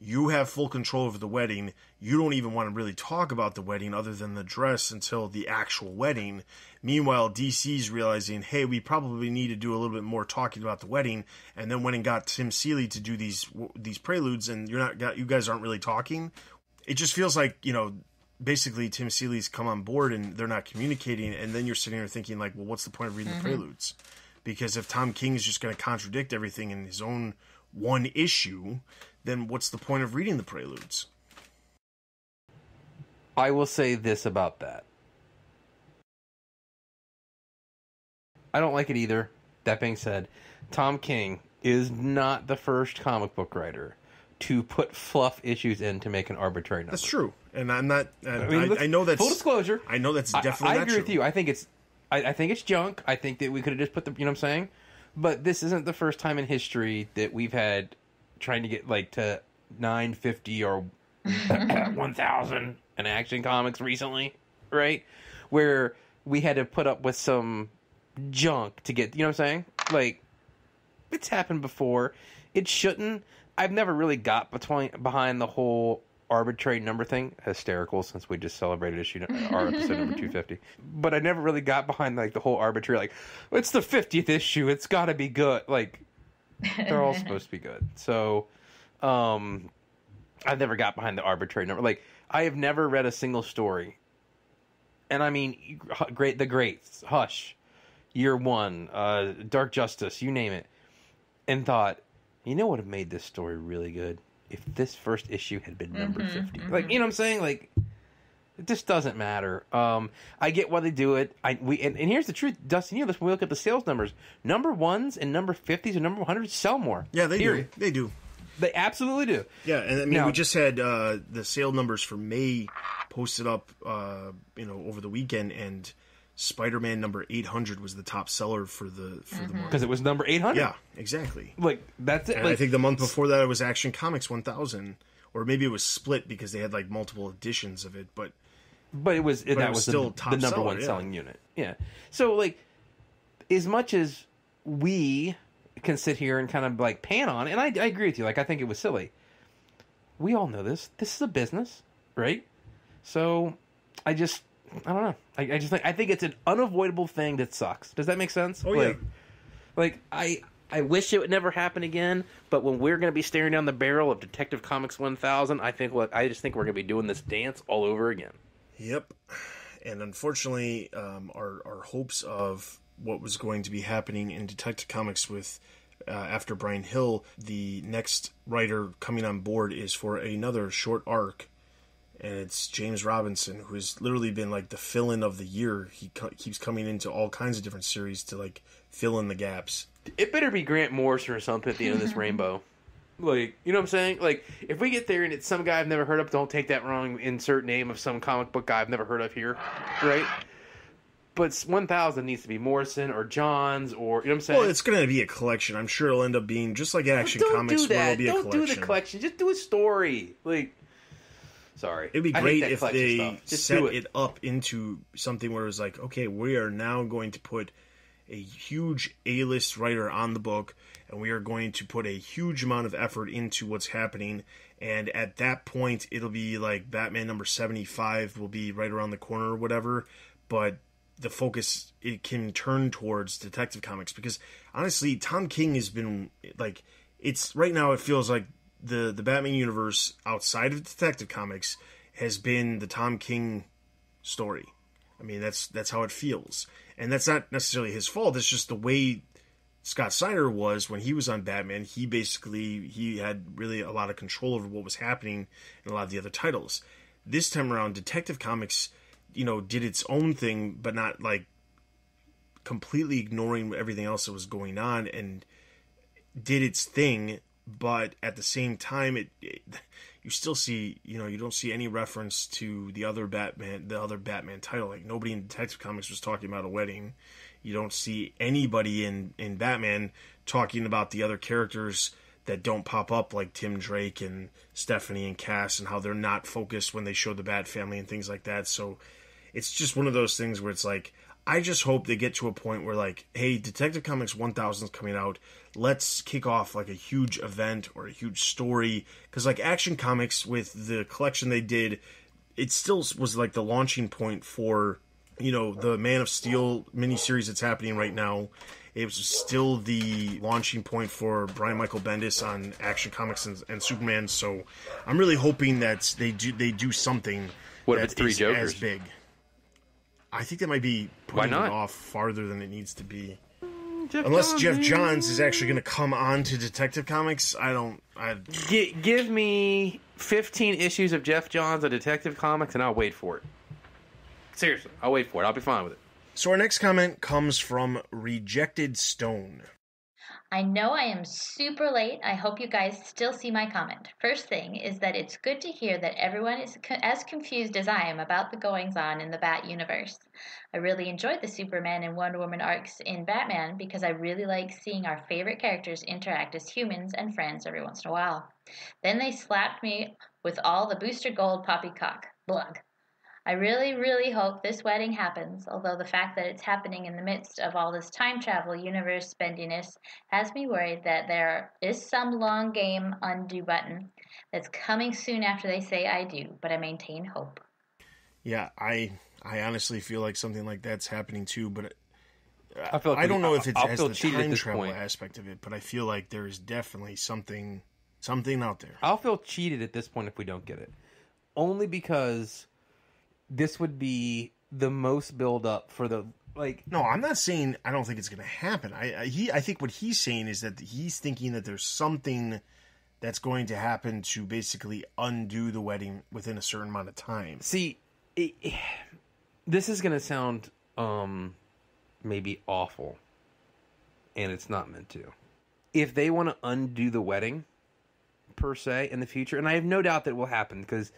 you have full control over the wedding. You don't even want to really talk about the wedding other than the dress until the actual wedding. Meanwhile, DC's realizing, hey, we probably need to do a little bit more talking about the wedding, and then went and got Tim Seeley to do these preludes, and you guys aren't really talking. It just feels like, basically Tim Seeley's come on board and they're not communicating, and then you're sitting there thinking, like, well, what's the point of reading the preludes? Because if Tom King is just going to contradict everything in his own one issue, then what's the point of reading the preludes? I will say this about that. I don't like it either. That being said, Tom King is not the first comic book writer to put fluff issues in to make an arbitrary number. That's true. And I'm not... I know that's... Full disclosure. I know that's definitely I agree with you. I think it's junk. I think that we could have just put the... You know what I'm saying? But this isn't the first time in history that we've had trying to get, like, to 950 or 1,000 in Action Comics recently, right? Where we had to put up with some junk to get... You know what I'm saying? Like, it's happened before. It shouldn't. I've never really got behind the whole arbitrary number thing. Hysterical, since we just celebrated our episode number 250. But I never really got behind, like, the whole arbitrary, like, it's the 50th issue, it's got to be good. Like, they're all supposed to be good. So, I've never got behind the arbitrary number. Like, I have never read a single story. And I mean, the greats, Hush, Year One, Dark Justice, you name it. And thought, you know what would have made this story really good? If this first issue had been number 50. Like, you know what I'm saying? Like, it just doesn't matter. I get why they do it. And here's the truth, Dustin, you know this, when we look at the sales numbers, number 1s and number 50s and number 100s sell more. Yeah, they do. They do. They absolutely do. Yeah, and I mean, we just had the sale numbers for May posted up, over the weekend, and Spider-Man number 800 was the top seller for the month. Because it was number 800. Yeah, exactly. Like, that's it. And I think the month before that it was Action Comics 1000, or maybe it was split because they had like multiple editions of it, but that was still the top number seller, one selling unit. Yeah. So, like, as much as we can sit here and kind of like pan on, and I agree with you. Like, I think it was silly. We all know this. This is a business, right? So, I don't know. I think it's an unavoidable thing that sucks. Does that make sense? Oh, yeah. Like, I wish it would never happen again, but when we're going to be staring down the barrel of Detective Comics 1000, I just think we're going to be doing this dance all over again. Yep. And unfortunately, our hopes of what was going to be happening in Detective Comics with after Brian Hill, the next writer coming on board is for another short arc, and it's James Robinson, who has literally been like the fill-in of the year. He keeps coming into all kinds of different series to like fill in the gaps. It better be Grant Morrison or something at the end of this rainbow. Like, you know what I'm saying? Like, if we get there and it's some guy I've never heard of, don't take that wrong, insert name of some comic book guy I've never heard of here, right? But 1000 needs to be Morrison or Johns or, you know what I'm saying? Well, it's going to be a collection. I'm sure it'll end up being just like Action Comics, where it'll be a collection. Don't do the collection. Just do a story. Like, sorry. It'd be great if they set it up into something where it was like, okay, we are now going to put a huge A-list writer on the book, and we are going to put a huge amount of effort into what's happening. And at that point, it'll be like Batman number 75 will be right around the corner or whatever. But the focus, it can turn towards Detective Comics, because honestly, Tom King has been like, it's right now it feels like the Batman universe outside of Detective Comics has been the Tom King story. I mean, that's how it feels. And that's not necessarily his fault. It's just the way Scott Snyder was when he was on Batman. He had really a lot of control over what was happening in a lot of the other titles. This time around, Detective Comics, did its own thing, but not like completely ignoring everything else that was going on, and did its thing. But at the same time, you still see, you don't see any reference to the other Batman title. Like, nobody in Detective Comics was talking about a wedding. You don't see anybody in Batman talking about the other characters that don't pop up, like Tim Drake and Stephanie and Cass, and how they're not focused when they show the Bat family and things like that. So it's just one of those things where it's like, I just hope they get to a point where, like, hey, Detective Comics 1000 is coming out. Let's kick off like a huge event or a huge story. Because like Action Comics, with the collection they did, it still was like the launching point for, the Man of Steel miniseries that's happening right now. It was still the launching point for Brian Michael Bendis on Action Comics and Superman. So I'm really hoping that they do something. What if it's three Jokers? As big. I think that might be putting it off farther than it needs to be. Unless Jeff Johns is actually going to come on to Detective Comics, Give me 15 issues of Jeff Johns of Detective Comics, and I'll wait for it. Seriously, I'll wait for it. I'll be fine with it. So our next comment comes from Rejected Stone. I know I am super late. I hope you guys still see my comment. First thing is that it's good to hear that everyone is as confused as I am about the goings-on in the Bat universe. I really enjoyed the Superman and Wonder Woman arcs in Batman because I really like seeing our favorite characters interact as humans and friends every once in a while. Then they slapped me with all the Booster Gold poppycock. Blug. I really, really hope this wedding happens, although the fact that it's happening in the midst of all this time travel universe spendiness has me worried that there is some long game undo button that's coming soon after they say I do, but I maintain hope. Yeah, I honestly feel like something like that's happening too, but I don't know if it has the time travel aspect of it, but I feel like there is definitely something Something out there. I'll feel cheated at this point if we don't get it. Only because this would be the most build up for the No, I'm not saying I don't think it's going to happen. I think what he's saying is that he's thinking that there's something that's going to happen to basically undo the wedding within a certain amount of time. See, this is going to sound maybe awful, and it's not meant to. If they want to undo the wedding, per se, in the future, and I have no doubt that will happen, because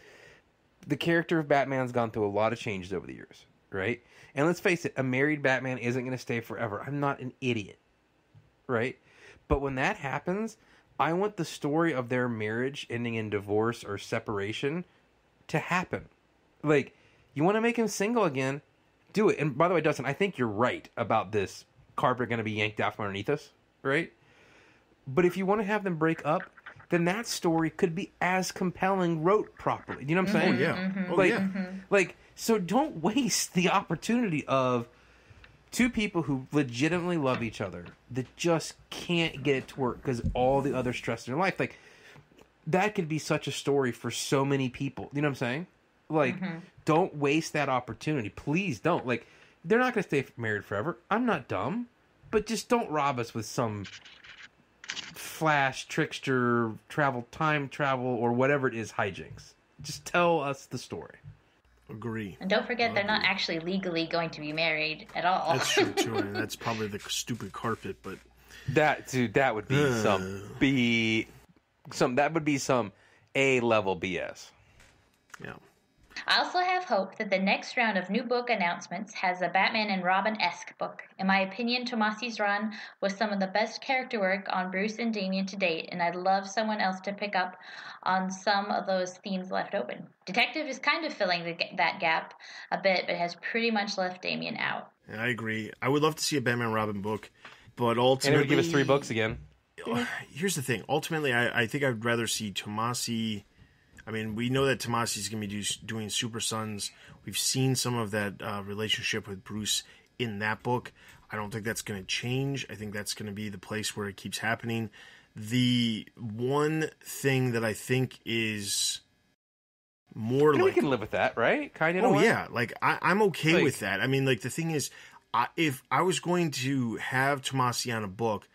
the character of Batman's gone through a lot of changes over the years, right? And let's face it, a married Batman isn't going to stay forever. I'm not an idiot, right? But when that happens, I want the story of their marriage ending in divorce or separation to happen. Like, you want to make him single again, do it. And by the way, Dustin, I think you're right about this carpet going to be yanked out from underneath us, right? But if you want to have them break up, then that story could be as compelling wrote properly. You know what I'm saying? Oh, yeah. Like, so don't waste the opportunity of two people who legitimately love each other that just can't get it to work because all the other stress in their life. Like, that could be such a story for so many people. You know what I'm saying? Like, don't waste that opportunity. Please don't. Like, they're not going to stay married forever. I'm not dumb. But just don't rob us with some Flash, trickster, time travel, or whatever it is, hijinks. Just tell us the story. Agree. And don't forget, they're not actually legally going to be married at all. That's true, too. And that's probably the stupid carpet, but... That would be some A-level BS. Yeah. I also have hope that the next round of new book announcements has a Batman and Robin-esque book. In my opinion, Tomasi's run was some of the best character work on Bruce and Damian to date, and I'd love someone else to pick up on some of those themes left open. Detective is kind of filling that gap a bit, but has pretty much left Damian out. Yeah, I agree. I would love to see a Batman Robin book, but ultimately... And it would give us 3 books again. Here's the thing. Ultimately, I think I'd rather see Tomasi... I mean, we know that Tomasi's going to be doing Super Sons. We've seen some of that relationship with Bruce in that book. I don't think that's going to change. I think that's going to be the place where it keeps happening. The one thing that I think is more we can live with that, right? Kind of. Oh, yeah. Like, I'm okay with that. I mean, like, the thing is, if I was going to have Tomasi on a book,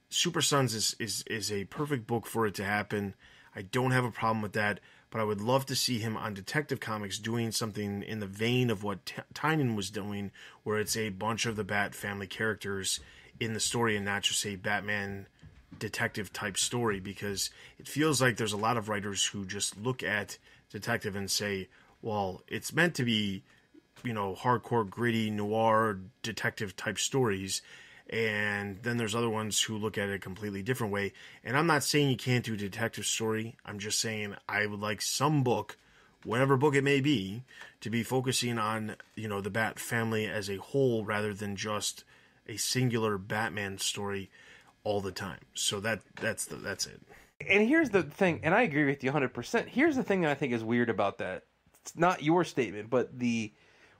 Super Sons is a perfect book for it to happen. I don't have a problem with that, but I would love to see him on Detective Comics doing something in the vein of what Tynion was doing, where it's a bunch of the Bat family characters in the story and not just a Batman detective type story, because it feels like there's a lot of writers who just look at Detective and say, well, it's meant to be, hardcore, gritty, noir, detective type stories. And then there's other ones who look at it a completely different way. And I'm not saying you can't do a detective story. I'm just saying I would like some book, whatever book it may be, to be focusing on, the Bat family as a whole rather than just a singular Batman story all the time. So that's it. And here's the thing, and I agree with you 100%. Here's the thing that I think is weird about that. It's not your statement, but the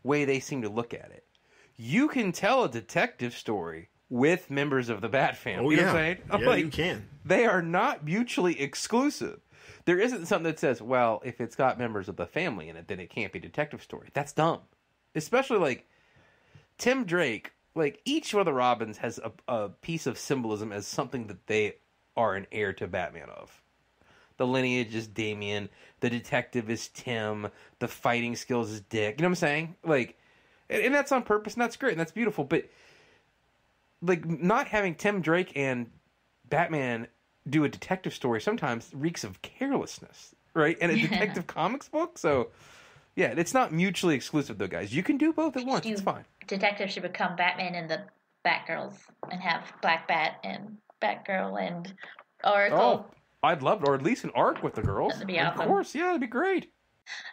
way they seem to look at it. You can tell a detective story with members of the Bat family. Oh, you know yeah. what I'm saying? Yeah, you can. They are not mutually exclusive. There isn't something that says, well, if it's got members of the family in it, then it can't be a detective story. That's dumb. Especially, like, Tim Drake, like, each one of the Robins has a piece of symbolism as something that they are an heir to Batman of. The lineage is Damian. The detective is Tim. The fighting skills is Dick. You know what I'm saying? Like, and that's on purpose, and that's great, and that's beautiful, but like, not having Tim Drake and Batman do a detective story sometimes reeks of carelessness, right? And a Detective Comics book, so yeah, it's not mutually exclusive though, guys. You can do both at once. It's fine. Detective should become Batman and the Batgirls, and have Black Bat and Batgirl and Oracle. Oh, I'd love it, or at least an arc with the girls. That'd be awesome. Of course, yeah, that'd be great.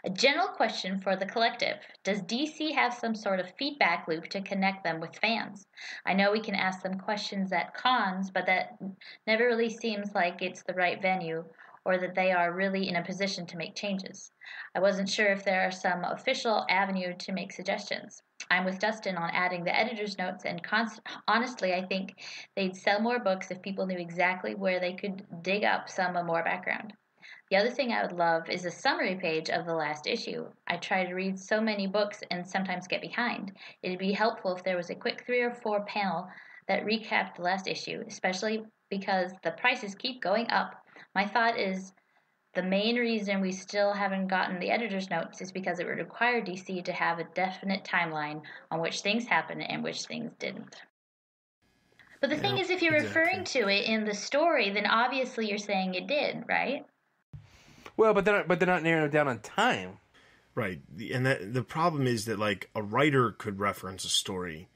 A general question for the collective. Does DC have some sort of feedback loop to connect them with fans? I know we can ask them questions at cons, but that never really seems like it's the right venue or that they are really in a position to make changes. I wasn't sure if there are some official avenue to make suggestions. I'm with Dustin on adding the editor's notes, and honestly, I think they'd sell more books if people knew exactly where they could dig up some more background. The other thing I would love is a summary page of the last issue. I try to read so many books and sometimes get behind. It'd be helpful if there was a quick 3 or 4 panel that recapped the last issue, especially because the prices keep going up. My thought is the main reason we still haven't gotten the editor's notes is because it would require DC to have a definite timeline on which things happened and which things didn't. But the thing is, if you're referring to it in the story, then obviously you're saying it did, right? Well, but they're not narrowing it down on time. Right. And the problem is that, like, a writer could reference a story,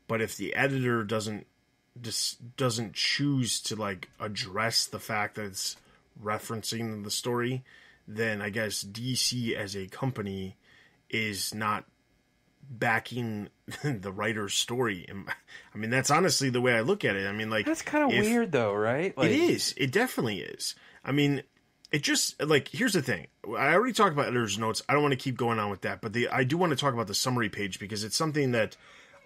but if the editor doesn't choose to, like, address the fact that it's referencing the story, then I guess DC as a company is not backing the writer's story. I mean, that's honestly the way I look at it. I mean, like, that's kind of weird, though, right? Like, it is. It definitely is. I mean, it just, like, here's the thing. I already talked about editor's notes. I don't want to keep going on with that, but I do want to talk about the summary page because it's something that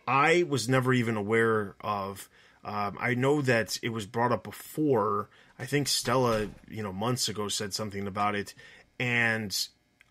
I was never even aware of. I know that it was brought up before. I think Stella, months ago said something about it, and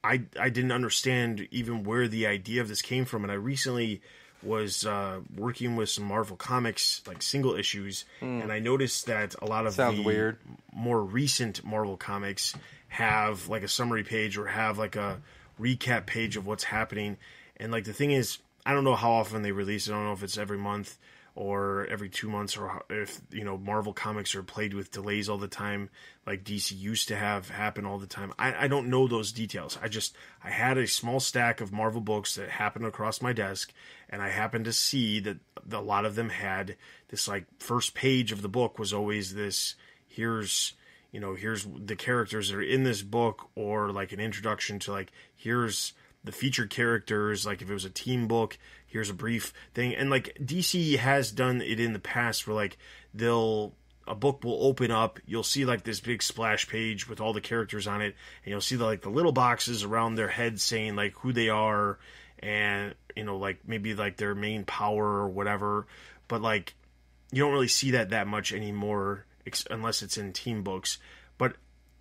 I didn't understand even where the idea of this came from. And I recently was working with some Marvel Comics, like single issues, and I noticed that a lot of the more recent Marvel Comics have like a summary page or have like a recap page of what's happening. And like the thing is, I don't know how often they release it. I don't know if it's every month or every 2 months, or if, Marvel Comics are played with delays all the time, like DC used to have happen all the time. I don't know those details. I had a small stack of Marvel books that happened across my desk, and I happened to see that a lot of them had this, like, first page of the book was always this, here's the characters that are in this book, or like an introduction to, like, here's the featured characters, like if it was a team book, here's a brief thing. And like DC has done it in the past where like a book will open up, you'll see like this big splash page with all the characters on it, and you'll see the little boxes around their heads saying like who they are and like maybe like their main power or whatever. But like you don't really see that much anymore unless it's in team books. But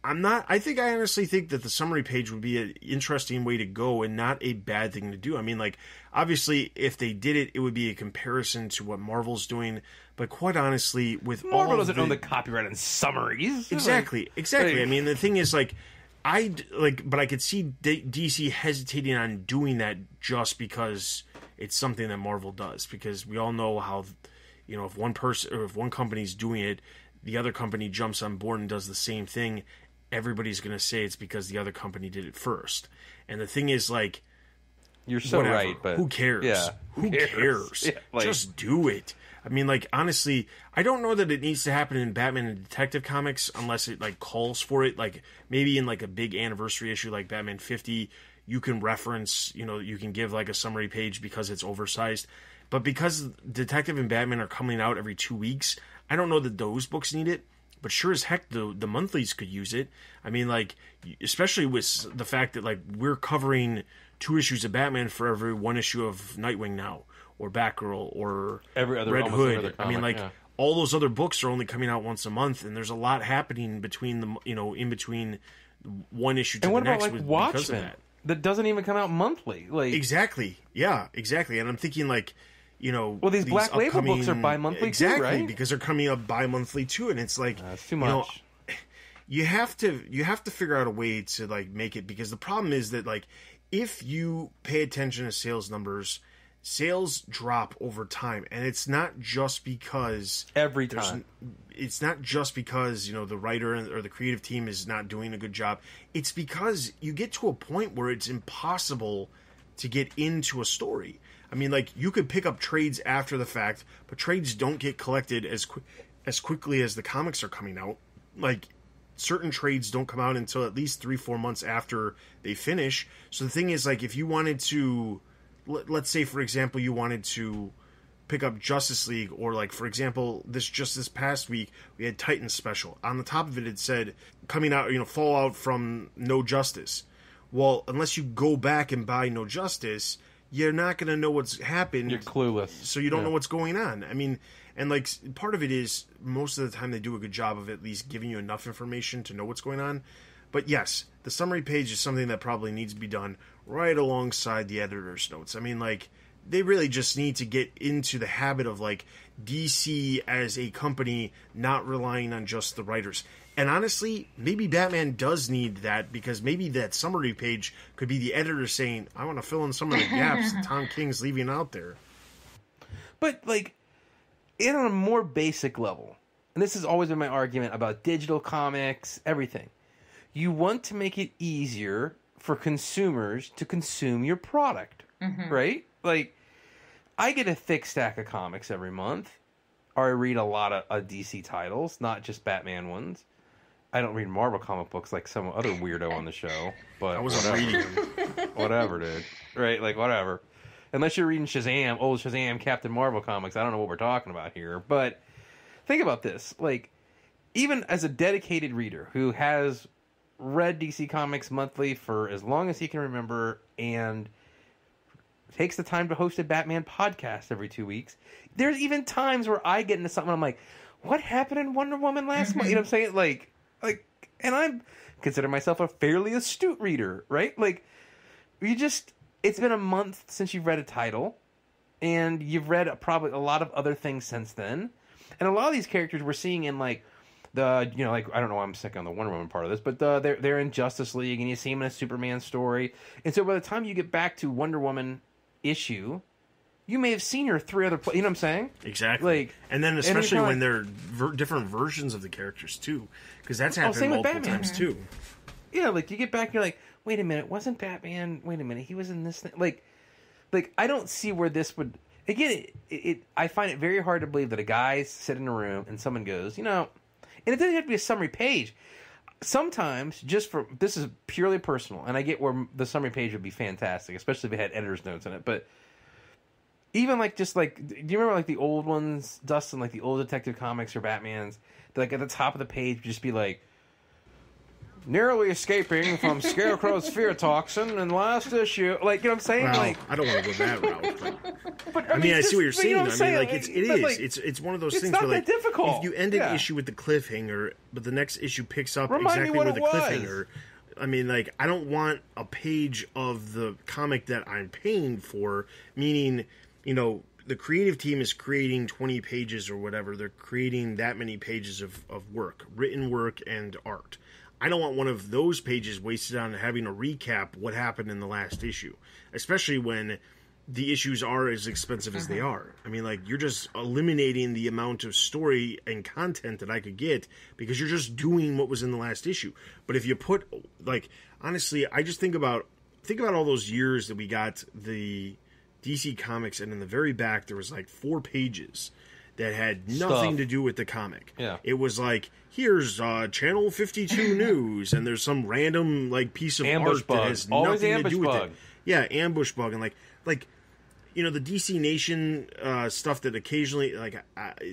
I honestly think that the summary page would be an interesting way to go and not a bad thing to do. I mean, like, obviously, if they did it, it would be a comparison to what Marvel's doing. But quite honestly, with Marvel doesn't own the copyright on summaries. Exactly. I mean, the thing is, like, but I could see DC hesitating on doing that just because it's something that Marvel does. Because we all know how, if one person or if one company's doing it, the other company jumps on board and does the same thing, everybody's going to say it's because the other company did it first. And the thing is, like, you're so whatever. right, but who cares? Yeah, who cares? Yeah, like, just do it. I mean, like, honestly, I don't know that it needs to happen in Batman and Detective Comics unless it, like, calls for it. Like, maybe in, like, a big anniversary issue like Batman 50, you can reference, you can give, like, a summary page because it's oversized. But because Detective and Batman are coming out every 2 weeks, I don't know that those books need it. But sure as heck, the monthlies could use it. I mean, like, especially with the fact that, like, we're covering 2 issues of Batman for every 1 issue of Nightwing now, or Batgirl, or every other Red Hood. Comic, I mean, like, all those other books are only coming out once a month, and there's a lot happening between the, in between one issue to and what the next. about, like, because Watchmen? of That doesn't even come out monthly. Like, exactly, yeah, exactly. And I'm thinking, like, well, these Black Label books are bi-monthly exactly, too, right? Because they're coming up bi-monthly too, and it's like it's too much. You have to figure out a way to, like, make it, because the problem is that, like, if you pay attention to sales numbers, sales drop over time, and it's not just because it's not just because the writer or the creative team is not doing a good job. It's because you get to a point where it's impossible to get into a story. I mean, like, you could pick up trades after the fact, but trades don't get collected as quickly as the comics are coming out. Like, certain trades don't come out until at least 3-4 months after they finish. So the thing is, like, if you wanted to, let's say, for example, you wanted to pick up Justice League, or, like, for example, this past week, we had Titans special. On the top of it, it said, coming out, fallout from No Justice. Well, unless you go back and buy No Justice, you're not going to know what's happened. You're clueless. So you don't know what's going on. I mean, and like part of it is most of the time they do a good job of at least giving you enough information to know what's going on. But yes, the summary page is something that probably needs to be done right alongside the editor's notes. I mean, like, they really just need to get into the habit of, like, DC as a company not relying on just the writers. And honestly, maybe Batman does need that, because maybe that summary page could be the editor saying, I want to fill in some of the gaps that Tom King's leaving out there. But, like, on a more basic level, and this has always been my argument about digital comics, everything, you want to make it easier for consumers to consume your product, right? Like, I get a thick stack of comics every month, or I read a lot of DC titles, not just Batman ones. I don't read Marvel comic books like some other weirdo on the show, but I wasn't reading them. Whatever, dude. Right? Like, whatever. Unless you're reading Shazam, old Shazam, Captain Marvel comics, I don't know what we're talking about here. But think about this. Like, even as a dedicated reader who has read DC Comics monthly for as long as he can remember and takes the time to host a Batman podcast every 2 weeks, there's even times where I get into something and I'm like, what happened in Wonder Woman last month? You know what I'm saying? Like, and I'm consider myself a fairly astute reader, right? Like, it's been a month since you've read a title, and you've read probably a lot of other things since then. And a lot of these characters we're seeing in, like, I don't know why I'm sick on the Wonder Woman part of this, but they're in Justice League, and you see them in a Superman story. And so by the time you get back to Wonder Woman issue, you may have seen her 3 other you know what I'm saying? Exactly. Like, and then especially when they're different versions of the characters too, because that's happened multiple times too. Yeah, like you get back and you're like, wait a minute, wasn't Batman, wait a minute, he was in this thing. Like I don't see where this would, again, I find it very hard to believe that a guy's sitting in a room and someone goes, and it doesn't have to be a summary page. Sometimes, this is purely personal, and I get where the summary page would be fantastic, especially if it had editor's notes in it, but even do you remember like the old ones, Dustin, like the old Detective Comics or Batman's, like at the top of the page would just be like, narrowly escaping from Scarecrow's fear toxin in last issue. Like, you know what I'm saying? Well, like, I don't want to go that route. But I mean, I see what you're saying. You know what I mean, like, it is. It's one of those things not where, like, that difficult. if you end an issue with the cliffhanger, but the next issue picks up Remind exactly me what where the it was. cliffhanger. I mean, like, I don't want a page of the comic that I'm paying for, meaning, the creative team is creating 20 pages or whatever. They're creating that many pages of work, written work and art. I don't want one of those pages wasted on having to recap what happened in the last issue, especially when the issues are as expensive as they are. I mean, like, you're just eliminating the amount of story and content that I could get because you're just doing what was in the last issue. But if you put, like, honestly, I just think about all those years that we got the DC Comics, and in the very back there was like 4 pages that had nothing to do with the comic. Yeah. It was like, here's Channel 52 news, and there's some random like piece of ambush art bug. that has Always nothing to ambush do with bug. it. Yeah, ambush bug, and like the DC Nation stuff that occasionally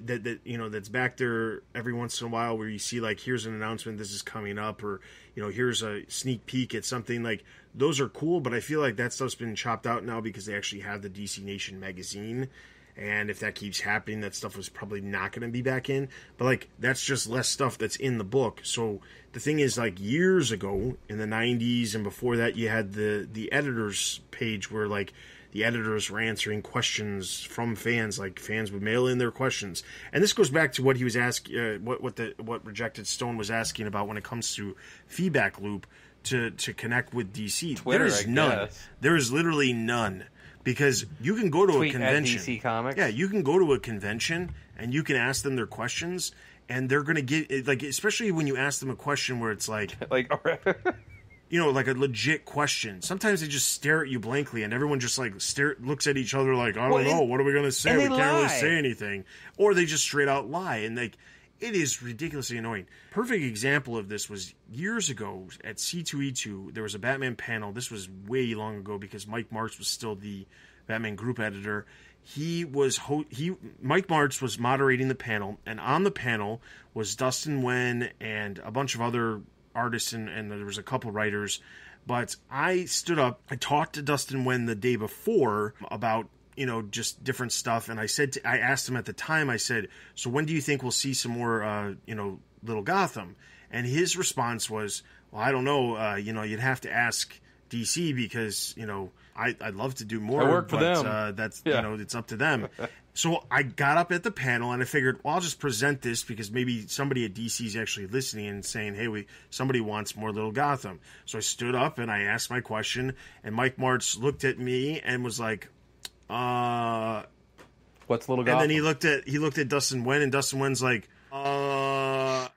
that's back there every once in a while, where you see like, here's an announcement, this is coming up, or here's a sneak peek at something. Like, those are cool, but I feel like that stuff's been chopped out now because they actually have the DC Nation magazine. And if that keeps happening, that stuff was probably not going to be back in. But, like, that's just less stuff that's in the book. So the thing is, like, years ago, in the 90s and before that, you had the editor's page where, like, the editors were answering questions from fans. Like, fans would mail in their questions. And this goes back to what he was asking, what Rejected Stone was asking about when it comes to feedback loop to connect with DC. Twitter, there is none. There is literally none. Because you can go to a convention. At DC Comics. Yeah, you can go to a convention and you can ask them their questions, and they're going to get, like, especially when you ask them a question where it's like, like a legit question. Sometimes they just stare at you blankly, and everyone just like looks at each other like, I don't know, what are we going to say? We can't really say anything, or they just straight out lie, and like, it is ridiculously annoying. Perfect example of this was years ago at C2E2. There was a Batman panel. This was way long ago because Mike Martz was still the Batman group editor. Mike Martz was moderating the panel, and on the panel was Dustin Wen and a bunch of other artists, and there was a couple writers. But I stood up, I talked to Dustin Wen the day before about, just different stuff. And I asked him at the time, I said, so when do you think we'll see some more, Little Gotham? And his response was, well, I don't know. You'd have to ask DC because, I'd love to do more. I work for them. That's, it's up to them. So I got up at the panel and I figured, well, I'll just present this because maybe somebody at DC is actually listening and saying, hey, somebody wants more Little Gotham. So I stood up and I asked my question, and Mike Martz looked at me and was like, what's Little Gotham? And then he looked at Dustin Wen, and Dustin Wen's like, and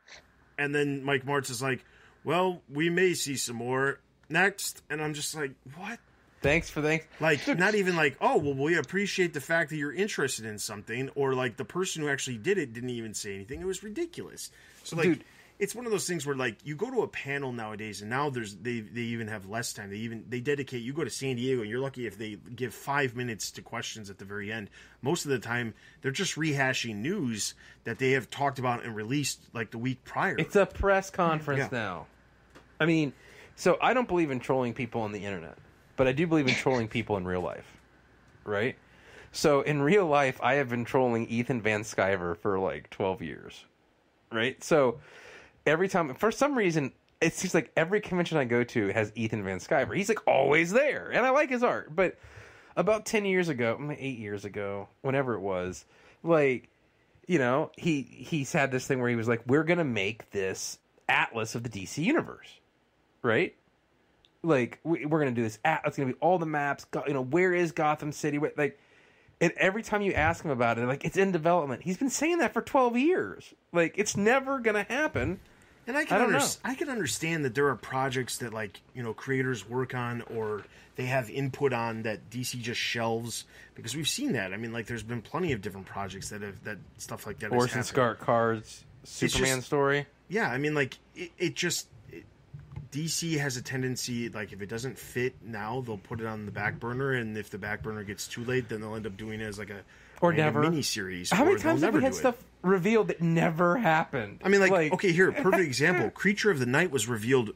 then Mike Martz is like, well, we may see some more next. And I'm just like, what? Thanks. Like, not even like, oh, well, we appreciate the fact that you're interested in something, or like the person who actually did it didn't even say anything. It was ridiculous. So, like, Dude. It's one of those things where, like, you go to a panel nowadays, and now they even have less time. They dedicate. You go to San Diego, and you're lucky if they give 5 minutes to questions at the very end. Most of the time, they're just rehashing news that they have talked about and released like the week prior. It's a press conference now. I mean, so I don't believe in trolling people on the internet, but I do believe in trolling people in real life, right? So in real life, I have been trolling Ethan Van Sciver for like 12 years, right? So every time, for some reason, it seems like every convention I go to has Ethan Van Sciver. He's like always there, and I like his art. But about 10 years ago, 8 years ago, whenever it was, like, he's had this thing where he was like, we're going to make this atlas of the DC universe, right? Like, we're going to do this atlas. It's going to be all the maps. Where is Gotham City? Like, and every time you ask him about it, like, it's in development. He's been saying that for 12 years. Like, it's never going to happen. And I can understand that there are projects that, like, creators work on or they have input on that DC just shelves, because we've seen that. I mean, like, there's been plenty of different projects that stuff like that has Orson Scott Card's Superman story. Yeah, I mean, like, DC has a tendency, like, if it doesn't fit now, they'll put it on the back burner, and if the back burner gets too late, then they'll end up doing it as like a mini-series. How many times have we had stuff revealed that never happened? I mean, like okay, here, perfect example. Creature of the Night was revealed,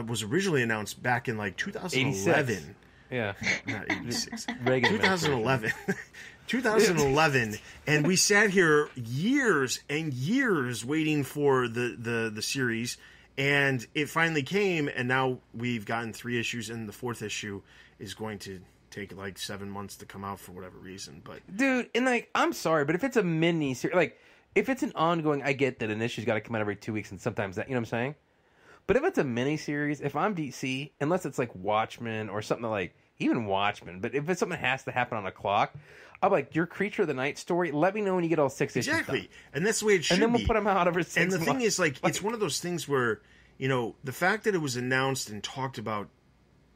was originally announced back in like 2011. 86. Yeah. Not 86. 2011. 2011, and we sat here years and years waiting for the series, and it finally came, and now we've gotten 3 issues, and the 4th issue is going to take like 7 months to come out for whatever reason. But dude, and like, I'm sorry, but if it's a mini series, like if it's an ongoing, I get that an issue's got to come out every 2 weeks, and sometimes that, you know what I'm saying? But if it's a mini series, if I'm DC, unless it's like Watchmen or something like, even Watchmen, but if it's something that has to happen on a clock, I'm like, your Creature of the Night story, let me know when you get all 6 issues done. And that's the way it should be. And then we'll put them out over 6 months. And the thing is, like, it's one of those things where, the fact that it was announced and talked about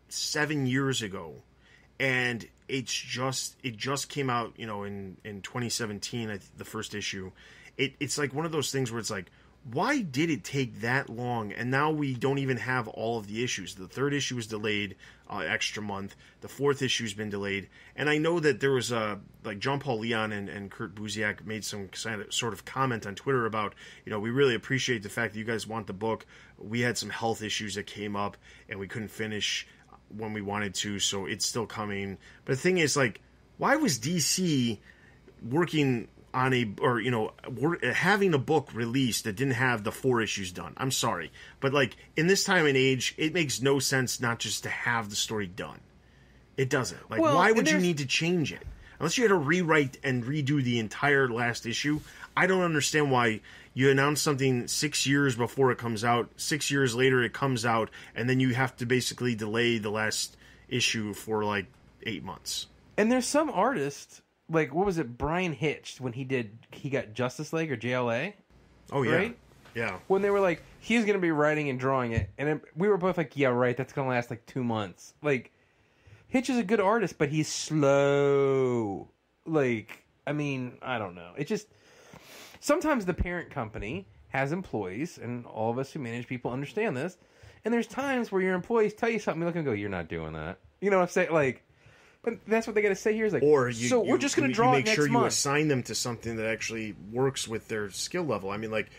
7 years ago, and it just came out, in 2017, the first issue. It's like one of those things where it's like, why did it take that long? And now we don't even have all of the issues. The 3rd issue was delayed extra month. The 4th issue has been delayed. And I know that there was like John Paul Leon and Kurt Busiek made some sort of comment on Twitter about, we really appreciate the fact that you guys want the book. We had some health issues that came up and we couldn't finish when we wanted to, so it's still coming. But the thing is, like, why was DC working on having a book released that didn't have the 4 issues done? I'm sorry, but like, in this time and age, it makes no sense not just to have the story done. It doesn't. Like, why would you need to change it? Unless you had to rewrite and redo the entire last issue, I don't understand why you announce something 6 years before it comes out, 6 years later it comes out, and then you have to basically delay the last issue for like 8 months. And there's some artists, like, what was it, Brian Hitch, when he got Justice League or JLA? Oh, yeah. Right? Yeah. When they were like, he's going to be writing and drawing it. And we were both like, yeah, right, that's going to last like 2 months. Like, Hitch is a good artist, but he's slow. Like, I mean, I don't know. It just, sometimes the parent company has employees, and all of us who manage people understand this. And there's times where your employees tell you something, you look and go, you're not doing that. You know what I'm saying? Like, but that's what they got to say here is like, we're just going to draw it next month. Make sure you assign them to something that actually works with their skill level. I mean, like,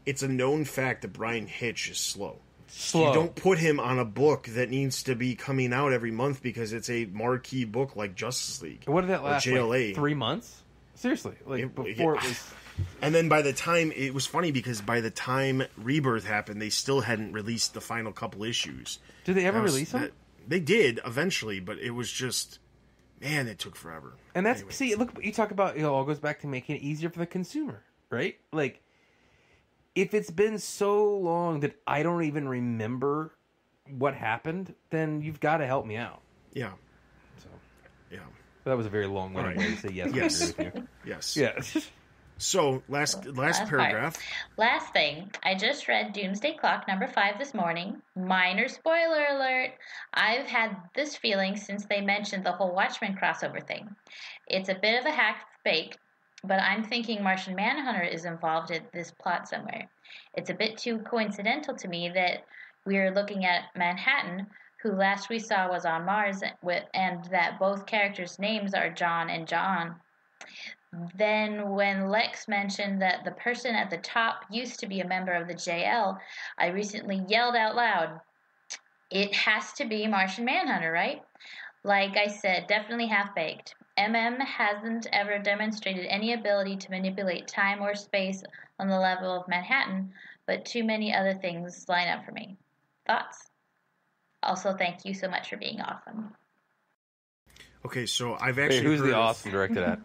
it's a known fact that Brian Hitch is slow. slow. You don't put him on a book that needs to be coming out every month because it's a marquee book like Justice League. What did that last? JLA. Like 3 months? Seriously, before it was. And then by the time it was funny because by the time Rebirth happened, they still hadn't released the final couple issues. Did they ever release them? They did eventually, but it was just, man, it took forever. And that's see, look, you talk about it all goes back to making it easier for the consumer, right? Like, if it's been so long that I don't even remember what happened, then you've got to help me out. Yeah. So, yeah. That was a very long-winded way to say yes. Yes. I agree with you. Yes. Yeah. So, last paragraph. Part. Last thing, I just read Doomsday Clock number 5 this morning. Minor spoiler alert. I've had this feeling since they mentioned the whole Watchmen crossover thing. It's a bit of a half-baked, but I'm thinking Martian Manhunter is involved in this plot somewhere. It's a bit too coincidental to me that we're looking at Manhattan, who last we saw was on Mars, and that both characters' names are John and John. Then when Lex mentioned that the person at the top used to be a member of the JL, I recently yelled out loud, it has to be Martian Manhunter, right? Like I said, definitely half-baked. hasn't ever demonstrated any ability to manipulate time or space on the level of Manhattan, but too many other things line up for me. Thoughts? Also, thank you so much for being awesome. Okay, so I've actually who's heard the awesome directed at?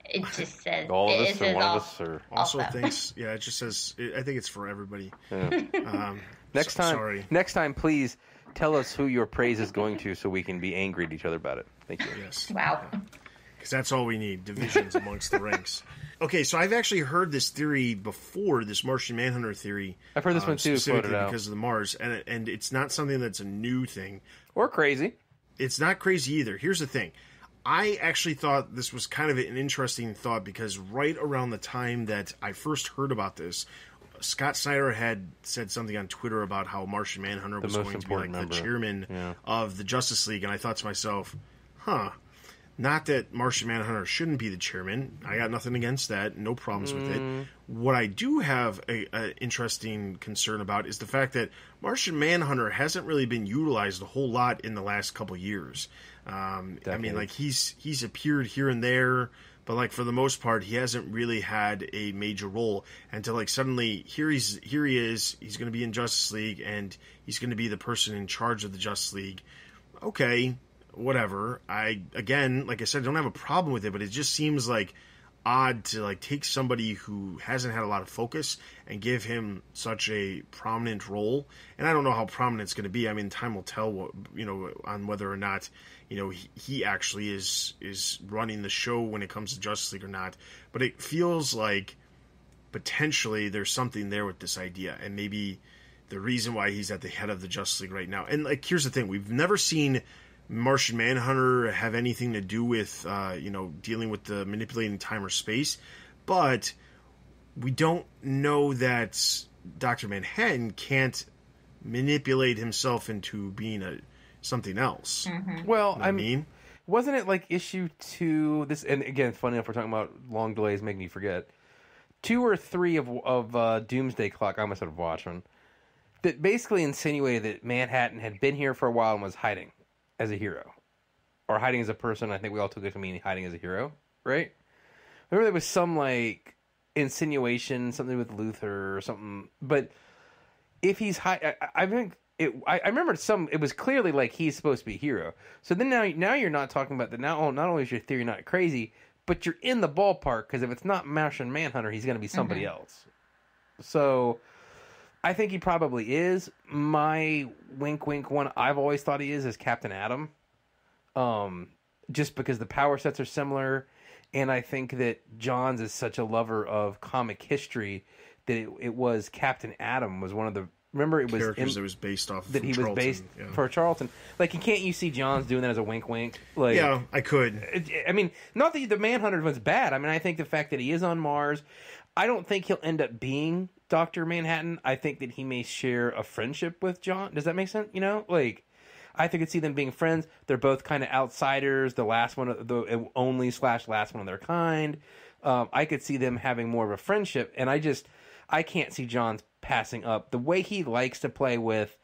It just says all of us or says one of us or also thanks. Yeah, it just says. I think it's for everybody. Yeah. Next time, please tell us who your praise is going to, so we can be angry at each other about it. Thank you. Yes. Wow. Because that's all we need: divisions amongst the ranks. Okay, so I've actually heard this theory before, this Martian Manhunter theory. I've heard this one too, specifically because of the Mars, and it's not something that's a new thing or crazy. It's not crazy either. Here's the thing. I actually thought this was kind of an interesting thought because right around the time that I first heard about this, Scott Snyder had said something on Twitter about how Martian Manhunter was going to be like the chairman of the Justice League, and I thought to myself, not that Martian Manhunter shouldn't be the chairman. I got nothing against that. No problems with it. What I do have an interesting concern about is the fact that Martian Manhunter hasn't really been utilized a whole lot in the last couple years. I mean, like he's appeared here and there, but like for the most part, he hasn't really had a major role. And to like suddenly here he is. He's going to be in Justice League, and he's going to be the person in charge of the Justice League. Okay, whatever. Again, like I said, I don't have a problem with it, but it just seems like odd to like take somebody who hasn't had a lot of focus and give him such a prominent role. And I don't know how prominent it's going to be. I mean, time will tell, on whether or not, he actually is running the show when it comes to Justice League or not. But it feels like potentially there's something there with this idea, and maybe the reason why he's at the head of the Justice League right now. And like, here's the thing: we've never seen Martian Manhunter have anything to do with, dealing with the manipulating time or space, but we don't know that Dr. Manhattan can't manipulate himself into being something else. Mm-hmm. Well, I mean, wasn't it like issue 2? This, and again, funny enough, we're talking about long delays making me forget. 2 or 3 of Doomsday Clock. I almost said Watchmen. That basically insinuated that Manhattan had been here for a while and was hiding as a hero, or hiding as a person. I think we all took it to mean hiding as a hero, right? Remember there was some like insinuation, something with Luthor or something. But if he's I think I remember it was clearly like he's supposed to be a hero. So then now you're not talking about that. Now not only is your theory not crazy, but you're in the ballpark, because if it's not Martian Manhunter, he's going to be somebody else. So I think he probably is. My wink one I've always thought he is Captain Atom. Just because the power sets are similar, and I think that Johns is such a lover of comic history that it was Captain Atom was one of the it was characters that was based off that he Charlton, was based for Charlton. Like, can't you see Johns doing that as a wink? Like, yeah, I could. I mean, not that the Manhunter was bad. I mean, I think the fact that he is on Mars, I don't think he'll end up being Dr. Manhattan. I think that he may share a friendship with John. Does that make sense? Like, I think I could see them being friends. They're both kind of outsiders. The last one, the only / last one of their kind. I could see them having more of a friendship, and I I can't see John's passing up the way he likes to play with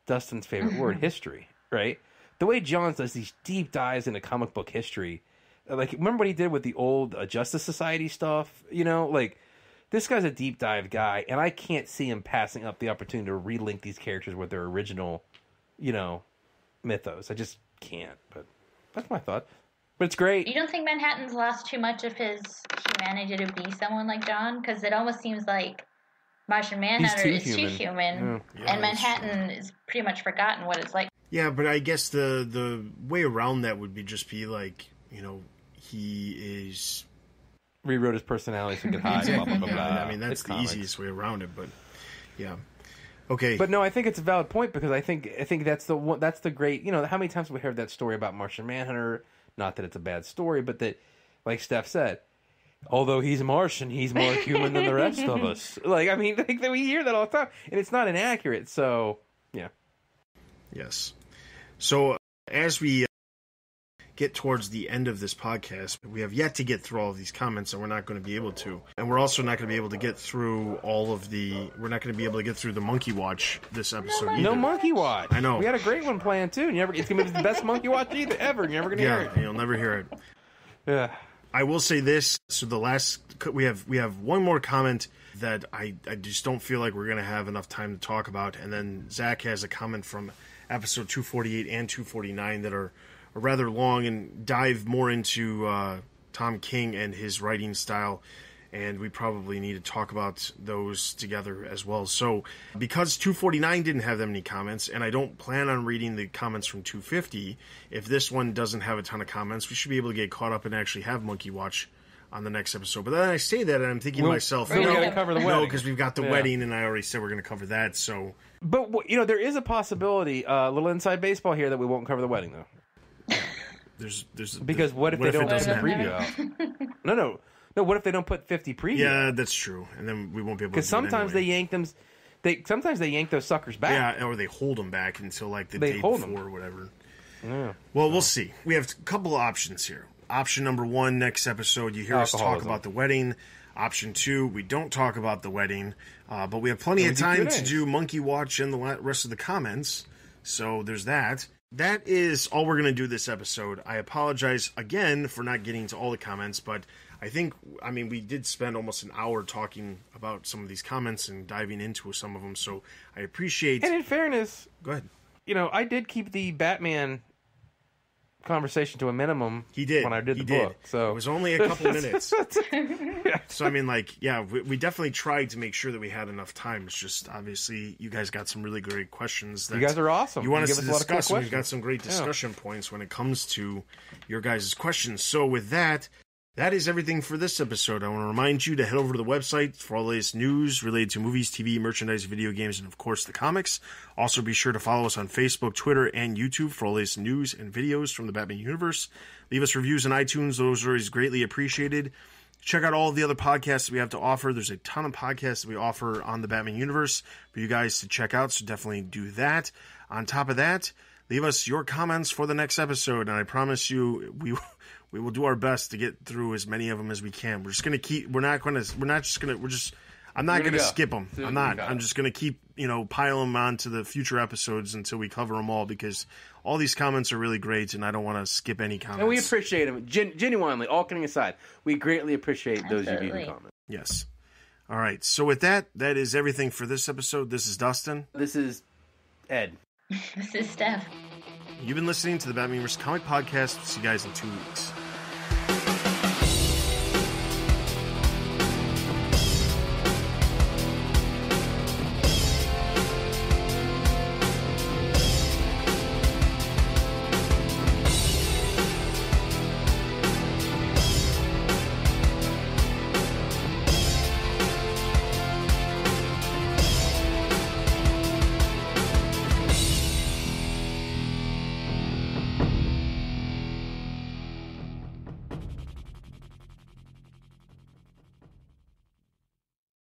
Dustin's favorite word, history, right? The way John does these deep dives into comic book history. Like, remember what he did with the old Justice Society stuff? You know, like, this guy's a deep dive guy, and I can't see him passing up the opportunity to relink these characters with their original, you know, mythos. I just can't, but that's my thought. But it's great. You don't think Manhattan's lost too much of his humanity to be someone like John? Because it almost seems like Martian Manhunter is too human, and Manhattan is pretty much forgotten what it's like. Yeah, but I guess the way around that would be just be like, you know, he is... Rewrote his personality so he could hide, blah, blah, blah, blah. I mean, that's the easiest way around it, but yeah. Okay. But no, I think it's a valid point because I think that's the great, you know, how many times have we heard that story about Martian Manhunter? Not that it's a bad story, but that, like Steph said, although he's Martian, he's more human than the rest of us. Like, I mean, like, we hear that all the time, and it's not inaccurate, so, yeah. Yes. So, as we get towards the end of this podcast, we have yet to get through all of these comments, and we're not going to be able to. And we're also not going to be able to get through we're not going to be able to get through the Monkey Watch this episode either. No Monkey Watch. I know. We had a great one planned, too. It's going to be the best Monkey Watch ever. You're never going to hear it. Yeah, you'll never hear it. Yeah. I will say this. So we have one more comment that I just don't feel like we're going to have enough time to talk about. And then Zach has a comment from episode 248 and 249 that are rather long and dive more into Tom King and his writing style, and we probably need to talk about those together as well. So, because 249 didn't have that many comments, and I don't plan on reading the comments from 250, if this one doesn't have a ton of comments, we should be able to get caught up and actually have Monkey Watch on the next episode. But then I say that, and I'm thinking to myself, we gotta cover the wedding. No, because we've got the wedding, and I already said we're going to cover that, so... But, you know, there is a possibility, a little inside baseball here, that we won't cover the wedding, though. Because what if they don't put the preview out? No. What if they don't put 50 preview? Yeah, that's true, and then we won't be able to. Because sometimes they yank them. Sometimes they yank those suckers back. Yeah, or they hold them back until like the day before or whatever. Yeah. Well, we'll see. We have a couple of options here. Option number 1, next episode, you hear us talk about the wedding. Option 2, we don't talk about the wedding, but we have plenty of time to do Monkey Watch and the rest of the comments. So there's that. That is all we're going to do this episode. I apologize again for not getting to all the comments, but I mean, we did spend almost an hour talking about some of these comments and diving into some of them, so I appreciate... And in fairness... Go ahead. You know, I did keep the Batman conversation to a minimum when I did the book. So it was only a couple minutes. So, I mean, like, yeah, we definitely tried to make sure that we had enough time. It's just, obviously, you guys got some really great questions. That you guys are awesome. You want us to discuss, and we've got some great discussion points when it comes to your guys' questions. So, with that is everything for this episode. I want to remind you to head over to the website for all the latest news related to movies, TV, merchandise, video games, and, of course, the comics. Also, be sure to follow us on Facebook, Twitter, and YouTube for all the latest news and videos from the Batman universe. Leave us reviews on iTunes. Those are always greatly appreciated. Check out all of the other podcasts that we have to offer. There's a ton of podcasts that we offer on the Batman universe for you guys to check out, so definitely do that. On top of that, leave us your comments for the next episode, and I promise you we will do our best to get through as many of them as we can. We're just going to keep, I'm not going to skip them. I'm just going to keep, pile them onto the future episodes until we cover them all, because all these comments are really great, and I don't want to skip any comments. And we appreciate them. Genuinely, all kidding aside, we greatly appreciate those of you who comment. Yes. All right. So with that is everything for this episode. This is Dustin. This is Ed. This is Steph. You've been listening to the Batman vs. Comic Podcast. See you guys in 2 weeks.